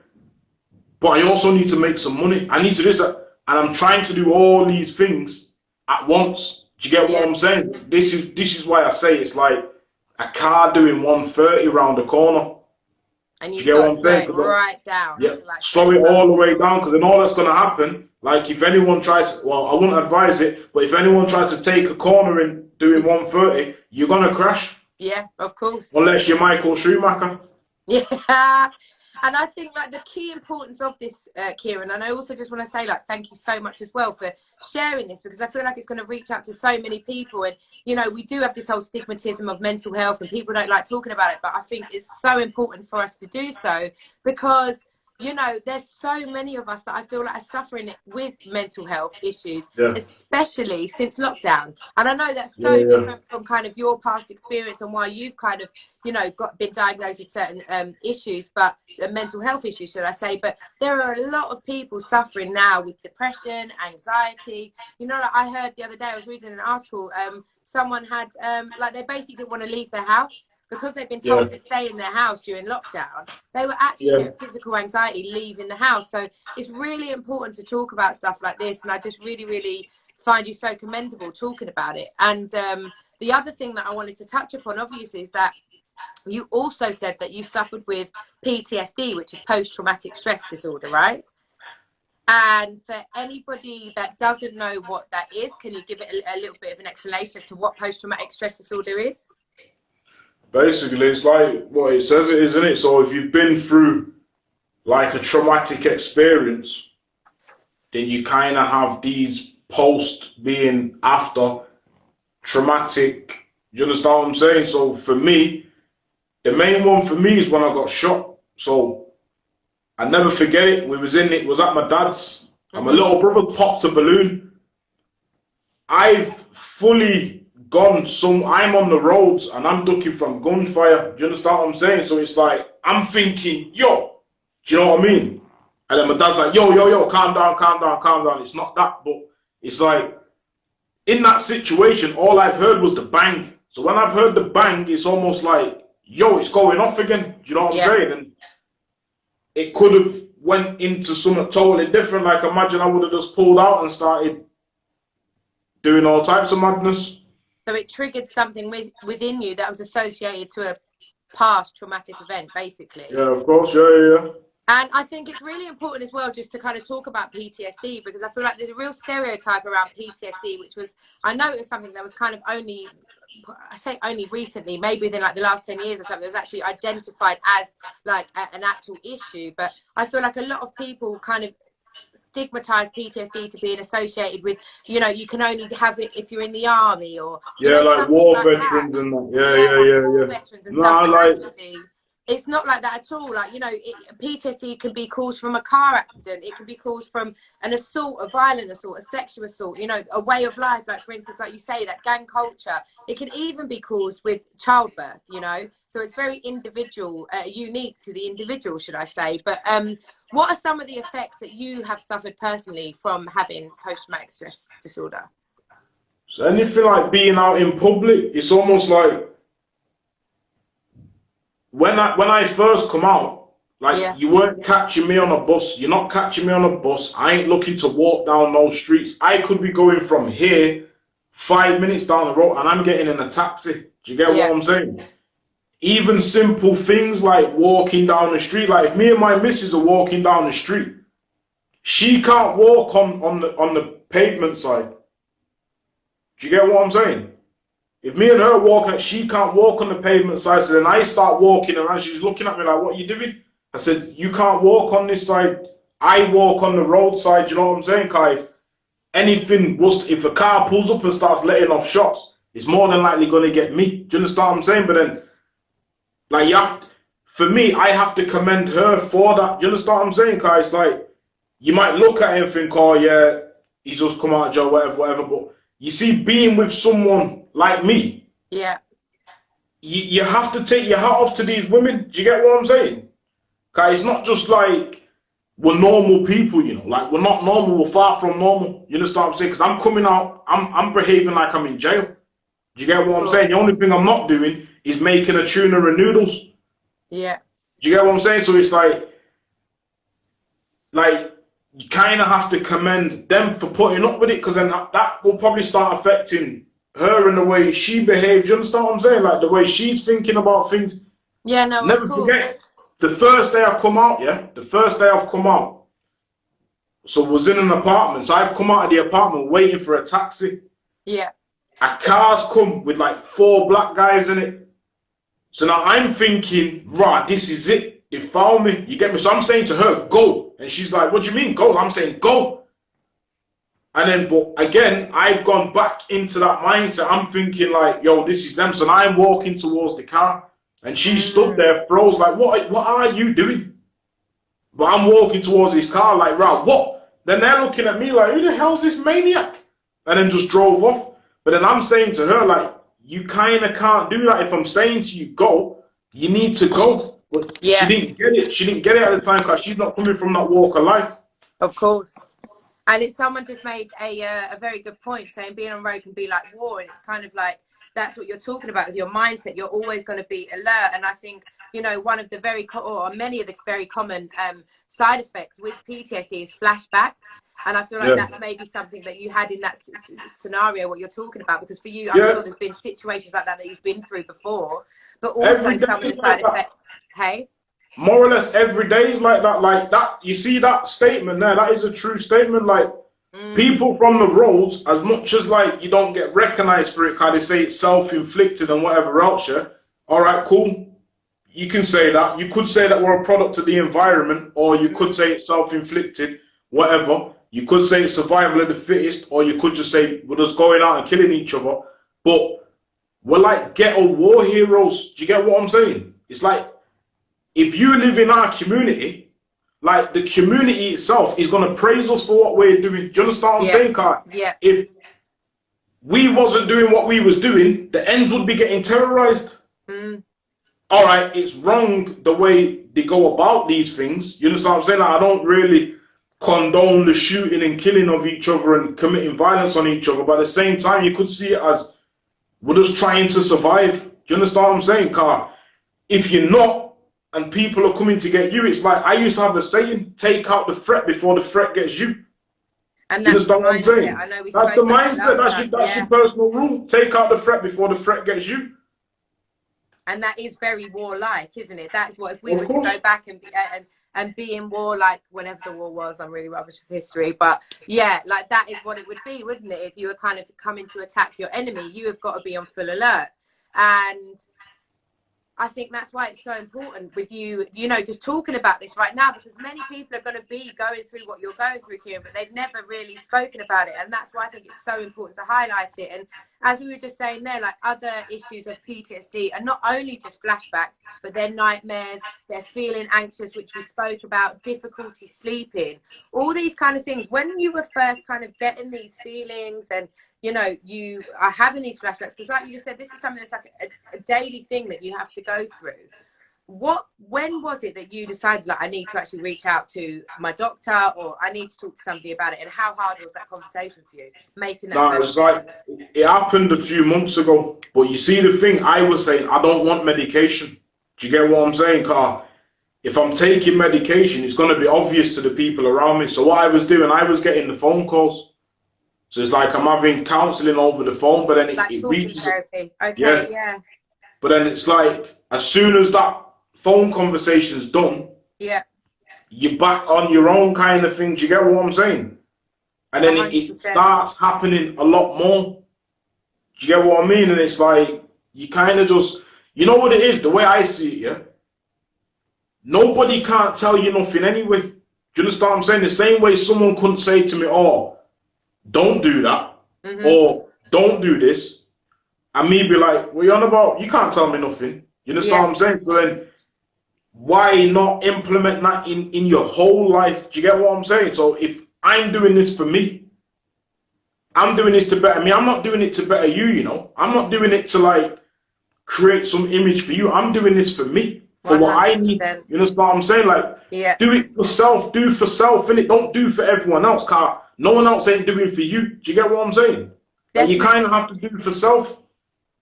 But I also need to make some money. I need to do this, and I'm trying to do all these things at once. Do you get what Yeah. I'm saying? This is why I say it's like a car doing 130 round the corner. And Do you you've get got what to I'm slow saying? it right down Yeah, to like slow it 30 miles all the an way hour. down, because then all that's gonna happen, like if anyone tries, well, I wouldn't advise it, but if anyone tries to take a corner in doing 130, you're gonna crash Yeah, of course. unless you're Michael Schumacher. Yeah. And I think like the key importance of this, Kieran, and I also just want to say like thank you so much as well for sharing this, because I feel like it's going to reach out to so many people. And you know, we do have this whole stigmatism of mental health and people don't like talking about it, but I think it's so important for us to do so, because you know, there's so many of us that I feel like are suffering with mental health issues, Yeah, especially since lockdown. And I know that's yeah, so yeah, different from kind of your past experience and why you've kind of, you know, been diagnosed with certain issues, but mental health issues, should I say. But there are a lot of people suffering now with depression, anxiety. You know, like I heard the other day, I was reading an article, someone had like they basically didn't want to leave their house because they've been yeah, told to stay in their house during lockdown. They were actually yeah. getting physical anxiety leaving the house. So it's really important to talk about stuff like this, and I just really, really find you so commendable talking about it. And the other thing that I wanted to touch upon, obviously, is that you also said that you suffered with PTSD, which is post-traumatic stress disorder, right? And for anybody that doesn't know what that is, can you give it a little bit of an explanation as to what post-traumatic stress disorder is? Basically, it's like what it says it is, isn't it? So if you've been through like a traumatic experience, then you kind of have these post being after traumatic. You understand what I'm saying? So for me, the main one for me is when I got shot. So I never forget it. It was at my dad's, and my Mm-hmm. little brother popped a balloon. I've fully gone some. I'm on the roads and I'm ducking from gunfire. Do you understand what I'm saying? So it's like I'm thinking, yo, do you know what I mean? And then my dad's like, yo, calm down, calm down, calm down. It's not that, but it's like in that situation, all I've heard was the bang. So when I've heard the bang, it's almost like, yo, it's going off again. Do you know what I'm Yeah. saying? And it could have went into something totally different. Like imagine I would have just pulled out and started doing all types of madness. So it triggered something within you that was associated to a past traumatic event, basically. Yeah, of course. Yeah, yeah, yeah. And I think it's really important as well just to kind of talk about PTSD, because I feel like there's a real stereotype around PTSD, which was, I know it was something that was kind of only, I say only recently, maybe within like the last 10 years or something, it was actually identified as like an actual issue. But I feel like a lot of people kind of stigmatize PTSD to being associated with, you know, you can only have it if you're in the army, or, you Yeah, know, like something war like that. veterans and that. Yeah, Yeah, yeah, like yeah, war yeah. veterans and stuff. Nah, But like, actually, it's not like that at all. Like, you know, PTSD can be caused from a car accident. It can be caused from an assault, a violent assault, a sexual assault, you know, a way of life. Like, for instance, like you say, that gang culture. It can even be caused with childbirth, you know. So it's very individual, unique to the individual, should I say. But what are some of the effects that you have suffered personally from having post-traumatic stress disorder? so anything like being out in public, it's almost like when I first come out, like Yeah. you weren't catching me on a bus. You're not catching me on a bus. I ain't looking to walk down those streets. I could be going from here 5 minutes down the road and I'm getting in a taxi. Do you get Yeah. what I'm saying? Even simple things like walking down the street. Like if me and my missus are walking down the street, she can't walk on the pavement side. Do you get what I'm saying? If me and her walk, she can't walk on the pavement side. So then I start walking and she's looking at me like, what are you doing? I said, you can't walk on this side. I walk on the roadside. You know what I'm saying, Kai? If anything was, if a car pulls up and starts letting off shots, it's more than likely going to get me. Do you understand what I'm saying? But then, like, for me, I have to commend her for that. Do you understand what I'm saying, Kai? It's like, you might look at him and think, oh, yeah, he's just come out of jail, whatever. But you see, being with someone like me, Yeah. you have to take your hat off to these women. Do you get what I'm saying? Because it's not just like we're normal people, you know. Like, we're not normal. We're far from normal. You understand what I'm saying? Because I'm coming out, I'm behaving like I'm in jail. Do you get what I'm saying? The only thing I'm not doing is making a tuna and noodles. Yeah. Do you get what I'm saying? So it's like you kind of have to commend them for putting up with it, because then that will probably start affecting her in the way she behaves. You understand what I'm saying? Like the way she's thinking about things. Yeah, no, Never of course. forget, the first day I've come out, the first day I've come out, so was in an apartment. So I've come out of the apartment waiting for a taxi. Yeah. A car's come with like 4 black guys in it. So now I'm thinking, right, this is it. They found me. You get me? So I'm saying to her, go. And she's like, what do you mean, go? I'm saying, go. And then, but again, I've gone back into that mindset. I'm thinking like, yo, this is them. So now I'm walking towards the car. And she stood there, froze, like, what are you doing? But I'm walking towards this car, like, right, what? Then they're looking at me like, who the hell's this maniac? And then just drove off. But then I'm saying to her, like, you kind of can't do that. If I'm saying to you, go, you need to go. But Yeah. she didn't get it. She didn't get it at the time because she's not coming from that walk of life. Of course. And it's someone just made a very good point, saying being on road can be like war. And it's kind of like, that's what you're talking about with your mindset. You're always going to be alert. And I think, you know, one of the or many of the very common side effects with PTSD is flashbacks. And I feel like that's maybe something that you had in that scenario, what you're talking about, because for you, I'm sure there's been situations like that you've been through before, but also some of the side effects. Hey? More or less every day is like that. Like that, you see that statement there, that is a true statement. Like, people from the roads, as much as like you don't get recognized for it, because they say it's self-inflicted and whatever else, all right, cool. You can say that. You could say that we're a product of the environment, or you could say it's self-inflicted, whatever. You could say it's survival of the fittest, or you could just say we're just going out and killing each other. But we're like ghetto war heroes. Do you get what I'm saying? It's like, if you live in our community, like the community itself is going to praise us for what we're doing. Do you understand what I'm saying, Kai? Yeah. If we wasn't doing what we was doing, the ends would be getting terrorized. All right, it's wrong the way they go about these things. You understand what I'm saying? Like, I don't really condone the shooting and killing of each other and committing violence on each other. But at the same time, you could see it as we're just trying to survive. Do you understand what I'm saying, Kai? If you're not, and people are coming to get you, it's like I used to have a saying: take out the threat before the threat gets you. And that's the mindset. I know we spoke about that last time. That's your personal rule. Take out the threat before the threat gets you. And that is very warlike, isn't it? That's what, if we were to go back and be in war, like whenever the war was, I'm really rubbish with history, but yeah, like that is what it would be, wouldn't it? If you were kind of coming to attack your enemy, you have got to be on full alert. And I think that's why it's so important with you, you know, just talking about this right now, because many people are going to be going through what you're going through, Kieran, but they've never really spoken about it. And that's why I think it's so important to highlight it. And as we were just saying there, like other issues of PTSD are not only just flashbacks, but they're nightmares, they're feeling anxious, which we spoke about, difficulty sleeping, all these kind of things. When you were first kind of getting these feelings and, you know, you are having these flashbacks, because like you just said, this is something that's like a daily thing that you have to go through. When was it that you decided, like, I need to actually reach out to my doctor, or I need to talk to somebody about it? And how hard was that conversation for you, making that? No, it's like, it happened a few months ago. But you see, the thing I was saying, I don't want medication. Do you get what I'm saying? Car, if I'm taking medication, it's going to be obvious to the people around me. So what I was doing, I was getting the phone calls. So it's like I'm having counselling over the phone, but then Like it talking reaches, therapy. Okay, yeah. yeah. But then it's like, as soon as that phone conversation's done, Yeah. you're back on your own kind of thing. Do you get what I'm saying? And then it 100%. starts happening a lot more. Do you get what I mean? And it's like, you kind of just, you know what it is? The way I see it, yeah? Nobody can't tell you nothing anyway. Do you understand what I'm saying? The same way someone couldn't say to me, oh, don't do that, or don't do this, and me be like, what are you on about? You can't tell me nothing. You understand what I'm saying? So then, why not implement that in your whole life? Do you get what I'm saying? So if I'm doing this for me, I'm doing this to better me. I'm not doing it to better you, you know. I'm not doing it to like create some image for you. I'm doing this for me, for what I need. 100%. You understand what I'm saying? Like, Yeah. do it for self, do for self, innit? Don't do for everyone else, car. No one else ain't doing for you. Do you get what I'm saying? Like, you kind of have to do it for self.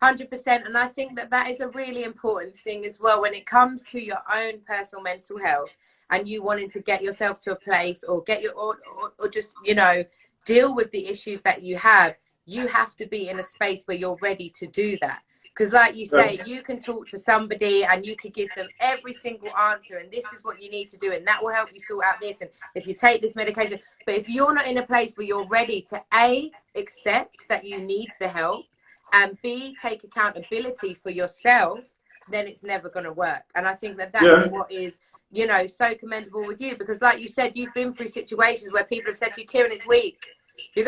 100%. And I think that that is a really important thing as well when it comes to your own personal mental health and you wanting to get yourself to a place or get your or just, you know, deal with the issues that you have to be in a space where you're ready to do that. Because like you say, you can talk to somebody and you could give them every single answer and this is what you need to do and that will help you sort out this and if you take this medication. But if you're not in a place where you're ready to A, accept that you need the help, and B, take accountability for yourself, then it's never going to work. And I think that that is what is, you know, so commendable with you. Because like you said, you've been through situations where people have said to you, Kieran, it's weak. You've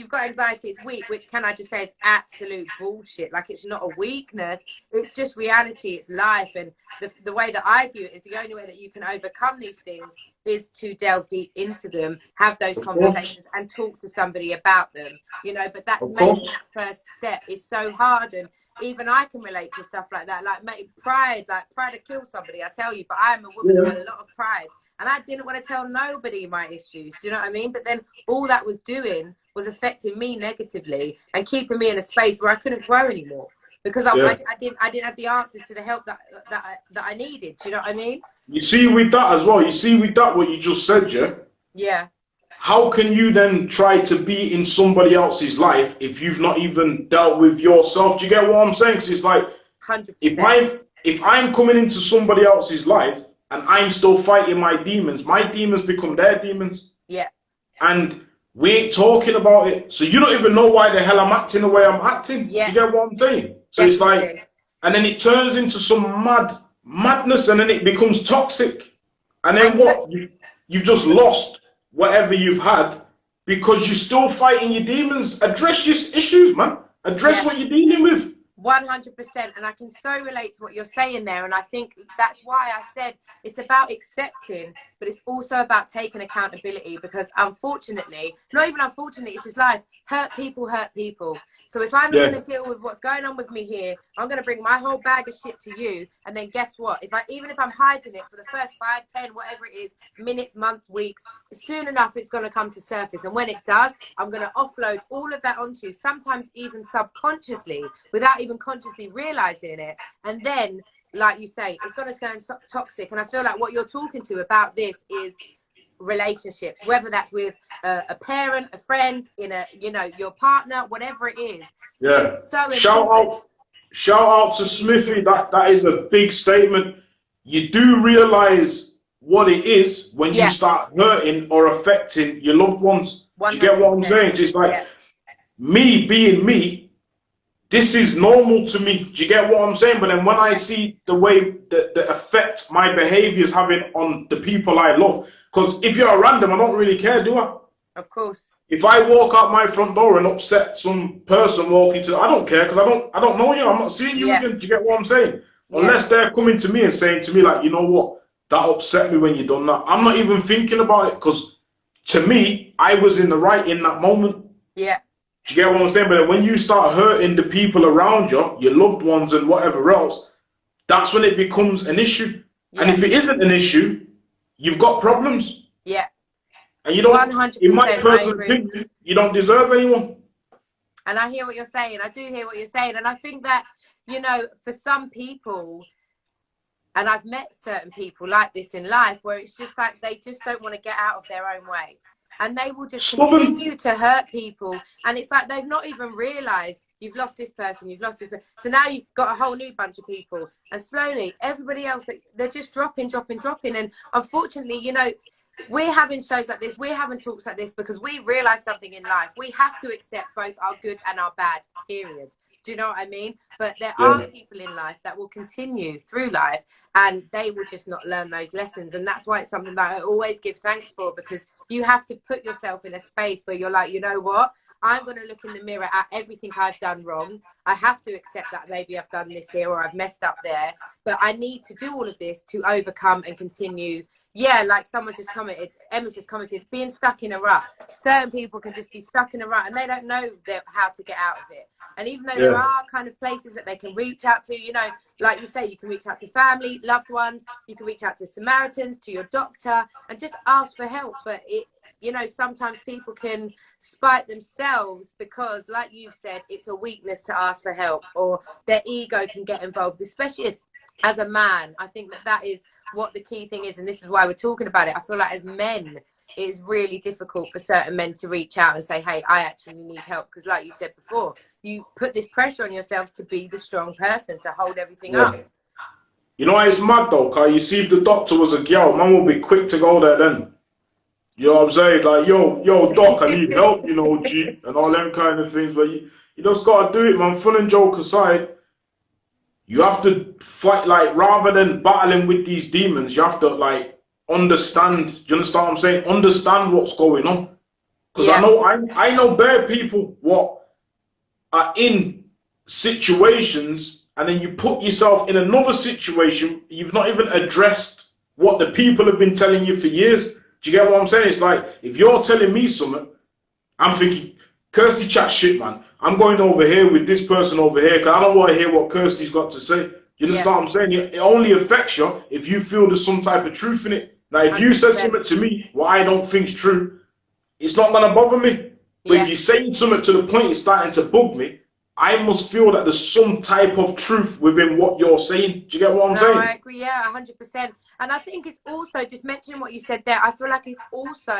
got anxiety, it's weak, which can I just say is absolute bullshit. Like, it's not a weakness. It's just reality. It's life. And the way that I view it is the only way that you can overcome these things is to delve deep into them, have those conversations and talk to somebody about them, you know, but that making that first step is so hard. And even I can relate to stuff like that. Like, pride to kill somebody, I tell you, but I'm a woman of a lot of pride. And I didn't want to tell nobody my issues, you know what I mean? But then all that was doing was affecting me negatively and keeping me in a space where I couldn't grow anymore because I didn't have the answers to the help that I needed. Do you know what I mean? You see with that as well, you see with that what you just said, yeah? Yeah. How can you then try to be in somebody else's life if you've not even dealt with yourself? Do you get what I'm saying? Because it's like, 100%. if I'm coming into somebody else's life and I'm still fighting my demons become their demons. Yeah. And we ain't talking about it. So you don't even know why the hell I'm acting the way I'm acting. Yeah. Do you get what I'm saying? So Definitely. It's like, and then it turns into some madness and then it becomes toxic. And then what? You've just lost whatever you've had because you're still fighting your demons. Address your issues, man. Address what you're dealing with. 100%. And I can so relate to what you're saying there. And I think that's why I said it's about accepting, but it's also about taking accountability because unfortunately, not even unfortunately, it's just life. Hurt people hurt people. So if I'm not going to deal with what's going on with me here, I'm going to bring my whole bag of shit to you. And then guess what? Even if I'm hiding it for the first 5, 10, whatever it is, minutes, months, weeks, soon enough, it's going to come to surface. And when it does, I'm going to offload all of that onto you, sometimes even subconsciously, without even consciously realizing it. And then, like you say, it's going to turn toxic. And I feel like what you're talking to about this is relationships, whether that's with a parent, a friend, in a, you know, your partner, whatever it is. Yeah. It's so important. Shout out to Smithy. That is a big statement. You do realize what it is when you start hurting or affecting your loved ones. Do you get what I'm saying? It's like me being me, this is normal to me. Do you get what I'm saying? But then when I see the way the effect my behavior is having on the people I love, because if you're a random, I don't really care, do I? Of course. If I walk out my front door and upset some person walking to, I don't care because I don't know you. I'm not seeing you again. Do you get what I'm saying? Unless they're coming to me and saying to me like, you know what, that upset me when you done that. I'm not even thinking about it because to me, I was in the right in that moment. Yeah. Do you get what I'm saying? But then when you start hurting the people around you, your loved ones and whatever else, that's when it becomes an issue. Yeah. And if it isn't an issue, you've got problems. Yeah. And you don't, 100%, in my personal opinion, you don't deserve anyone. And I hear what you're saying. I do hear what you're saying. And I think that, you know, for some people, And I've met certain people like this in life where it's just like they just don't want to get out of their own way. And they will just continue to hurt people. And it's like they've not even realised you've lost this person, you've lost this person. So now you've got a whole new bunch of people. And slowly, everybody else, they're just dropping. And unfortunately, you know, we're having shows like this, we're having talks like this because we realise something in life. We have to accept both our good and our bad, period. Do you know what I mean? But there are people in life that will continue through life and they will just not learn those lessons. And that's why it's something that I always give thanks for, because you have to put yourself in a space where you're like, you know what? I'm going to look in the mirror at everything I've done wrong. I have to accept that maybe I've done this here or I've messed up there. But I need to do all of this to overcome and continue. Yeah, like someone just commented, Emma's just commented, being stuck in a rut. Certain people can just be stuck in a rut and they don't know how to get out of it. And even though there are kind of places that they can reach out to, you know, like you say, you can reach out to family, loved ones, you can reach out to Samaritans, to your doctor, and just ask for help. But you know, sometimes people can spite themselves because, like you've said, it's a weakness to ask for help, or their ego can get involved, especially as a man. I think that is what the key thing is, and this is why we're talking about it. I feel like as men, it's really difficult for certain men to reach out and say, hey, I actually need help, because like you said before, you put this pressure on yourselves to be the strong person, to hold everything up. You know, it's mad though, because you see if the doctor was a girl, man will be quick to go there then. You know what I'm saying? Like, yo, doc, I need help, you know, G, and all them kind of things. But you just got to do it, man. Fun and joke aside, you have to fight, like, rather than battling with these demons, you have to, like, understand. Do you understand what I'm saying? Understand what's going on. Because I know bare people what are in situations, and then you put yourself in another situation, you've not even addressed what the people have been telling you for years. Do you get what I'm saying? It's like, if you're telling me something, I'm thinking, Kirsty chat shit, man. I'm going over here with this person over here because I don't want to hear what Kirsty's got to say. You understand what I'm saying? It only affects you if you feel there's some type of truth in it. Now, if 100%. You said something to me what I don't think's true, it's not going to bother me. But if you're saying something to the point it's starting to bug me, I must feel that there's some type of truth within what you're saying. Do you get what I'm saying? I agree, 100%. And I think it's also, just mentioning what you said there, I feel like it's also,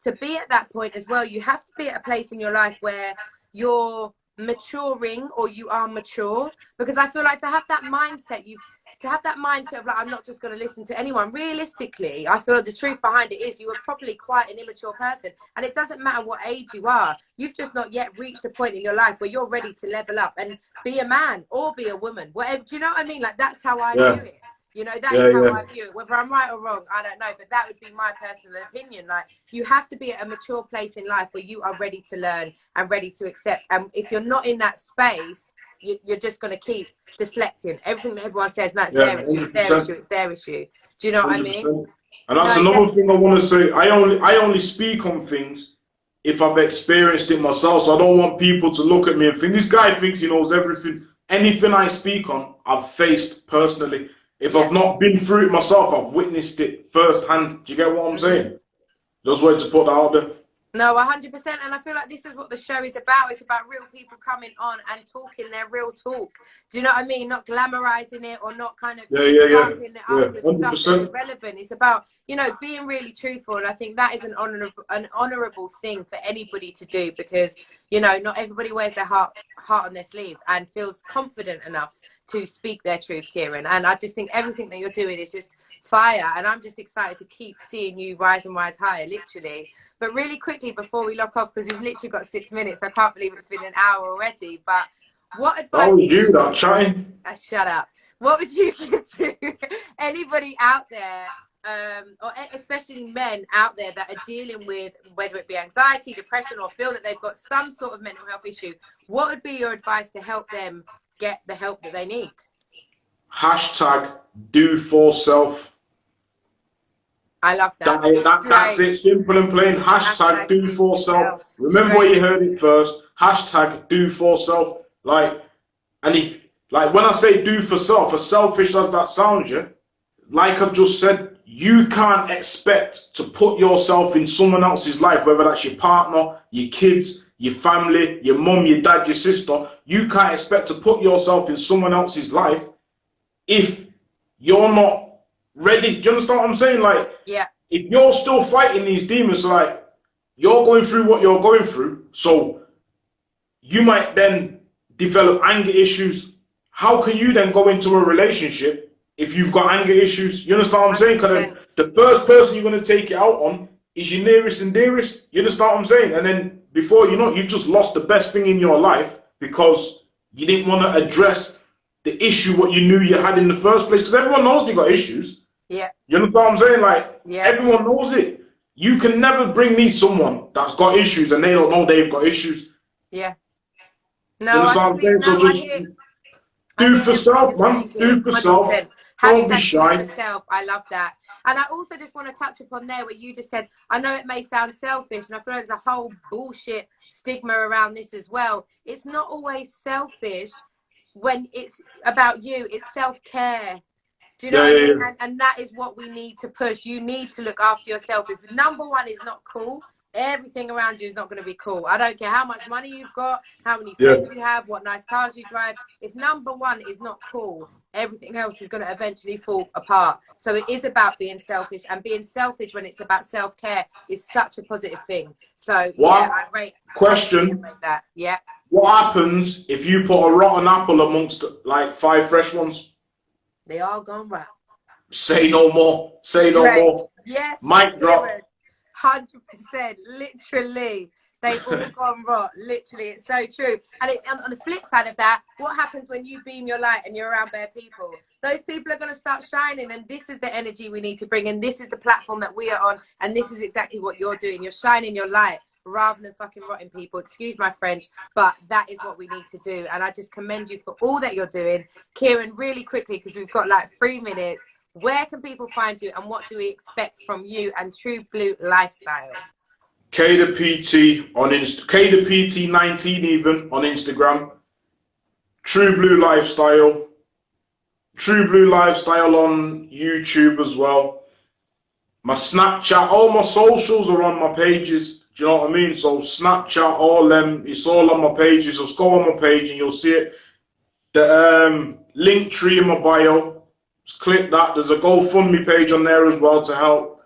to be at that point as well, you have to be at a place in your life where you're maturing, or you are mature. Because I feel like to have that mindset, of like, I'm not just going to listen to anyone. Realistically, I feel the truth behind it is you are probably quite an immature person, and it doesn't matter what age you are. You've just not yet reached a point in your life where you're ready to level up and be a man or be a woman, whatever. Do you know what I mean? Like, that's how I view it. You know, that is how I view it. Whether I'm right or wrong, I don't know, but that would be my personal opinion. Like, you have to be at a mature place in life where you are ready to learn and ready to accept. And if you're not in that space, you're just going to keep deflecting everything that everyone says. No, it's their issue, it's their issue, it's their issue. Do you know what 100%. I mean? And that's another thing I want to say. I only speak on things if I've experienced it myself. So I don't want people to look at me and think, this guy thinks he knows everything. Anything I speak on, I've faced personally. If I've not been through it myself, I've witnessed it firsthand. Do you get what I'm saying? Just wanted to put that out there. No, 100%. And I feel like this is what the show is about. It's about real people coming on and talking their real talk. Do you know what I mean? Not glamorizing it, or not kind of sparking it up with 100%. Stuff that's irrelevant. It's about, you know, being really truthful. And I think that is an honorable thing for anybody to do, because, you know, not everybody wears their heart on their sleeve and feels confident enough to speak their truth, Kieran. And I just think everything that you're doing is just fire, and I'm just excited to keep seeing you rise and rise higher, literally. But really quickly, before we lock off, because we've literally got 6 minutes, I can't believe it's been an hour already, but what advice would you give? Shut up. What would you give to anybody out there, or especially men out there that are dealing with, whether it be anxiety, depression, or feel that they've got some sort of mental health issue? What would be your advice to help them get the help that they need? Hashtag do for self. I love that. That's it. Simple and plain. Hashtag do for self. Remember where you heard it first. Hashtag do for self. Like, and if, like, when I say do for self, as selfish as that sounds, like I've just said, you can't expect to put yourself in someone else's life, whether that's your partner, your kids, your family, your mum, your dad, your sister. You can't expect to put yourself in someone else's life if you're not ready. Do you understand what I'm saying? Like, Yeah. if you're still fighting these demons, like, you're going through what you're going through, so you might then develop anger issues. How can you then go into a relationship if you've got anger issues? You understand what I'm saying? Because then 100%. the first person you're going to take it out on is your nearest and dearest. You understand what I'm saying? And then before you know it, you've just lost the best thing in your life because you didn't want to address the issue what you knew you had in the first place. Because everyone knows they got issues. Yeah. You understand what I'm saying? Like, Yeah. everyone knows it. You can never bring me someone that's got issues and they don't know they've got issues. Yeah. You No, understand what I'm saying? So I just hear do for everything self, you're saying, man. Kieran. Do for self. 100%. Don't be Hashtag do shy. for self. I love that. And I also just want to touch upon there what you just said. I know it may sound selfish, and I feel like there's a whole bullshit stigma around this as well. It's not always selfish when it's about you. It's self-care. Do you know Yeah, what I yeah, mean? yeah. And that is what we need to push. You need to look after yourself. If number one is not cool, everything around you is not going to be cool. I don't care how much money you've got, how many Yeah. friends you have, what nice cars you drive. If number one is not cool, everything else is going to eventually fall apart. So it is about being selfish, and being selfish when it's about self-care is such a positive thing. So yeah, I What? rate 100% Question. rate that. Yeah. What happens if you put a rotten apple amongst like 5 fresh ones? They all gone right. Say no more. Say no Straight. more. Yes, Mic Kieran. drop. 100%. Literally. They've all gone rot. Literally. It's so true. And on the flip side of that, what happens when you beam your light and you're around bare people? Those people are going to start shining, and this is the energy we need to bring in. This is the platform that we are on, and this is exactly what you're doing. You're shining your light rather than fucking rotting people. Excuse my French, but that is what we need to do. And I just commend you for all that you're doing. Kieran, really quickly, because we've got like 3 minutes. Where can people find you, and what do we expect from you and Tru Blu Lyfstyle? K the PT on Insta. K the PT 19 even on Instagram. Tru Blu Lyfstyle. Tru Blu Lyfstyle on YouTube as well. My Snapchat, all my socials are on my pages. Do you know what I mean? So Snapchat, all them, it's all on my pages. Just go on my page and you'll see it. The link tree in my bio. Just click that. There's a GoFundMe page on there as well to help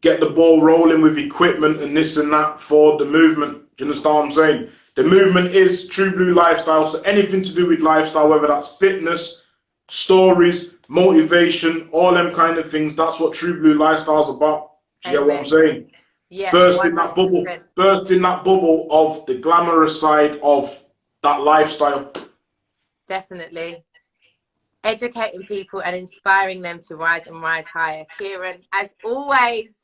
get the ball rolling with equipment and this and that for the movement. Do you understand what I'm saying? The movement is Tru Blu Lyfstyle. So anything to do with lifestyle, whether that's fitness, stories, motivation, all them kind of things, that's what Tru Blu Lyfstyle is about. Do you get what I'm saying? Yeah, Bursting 100%. that bubble, bursting that bubble of the glamorous side of that lifestyle. Definitely. Educating people and inspiring them to rise and rise higher. Kieran, as always,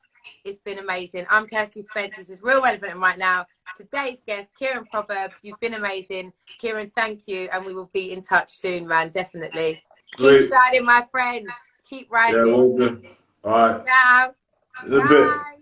it's been amazing. I'm Kirsty Spence. This is Real Relevant and Right Now. Today's guest, Kieran Proverbs. You've been amazing. Kieran, thank you. And we will be in touch soon, man. Definitely. Keep Sweet. shining, my friend. Keep Yeah, rising. well good. All right. Ciao. In a bit. Bye.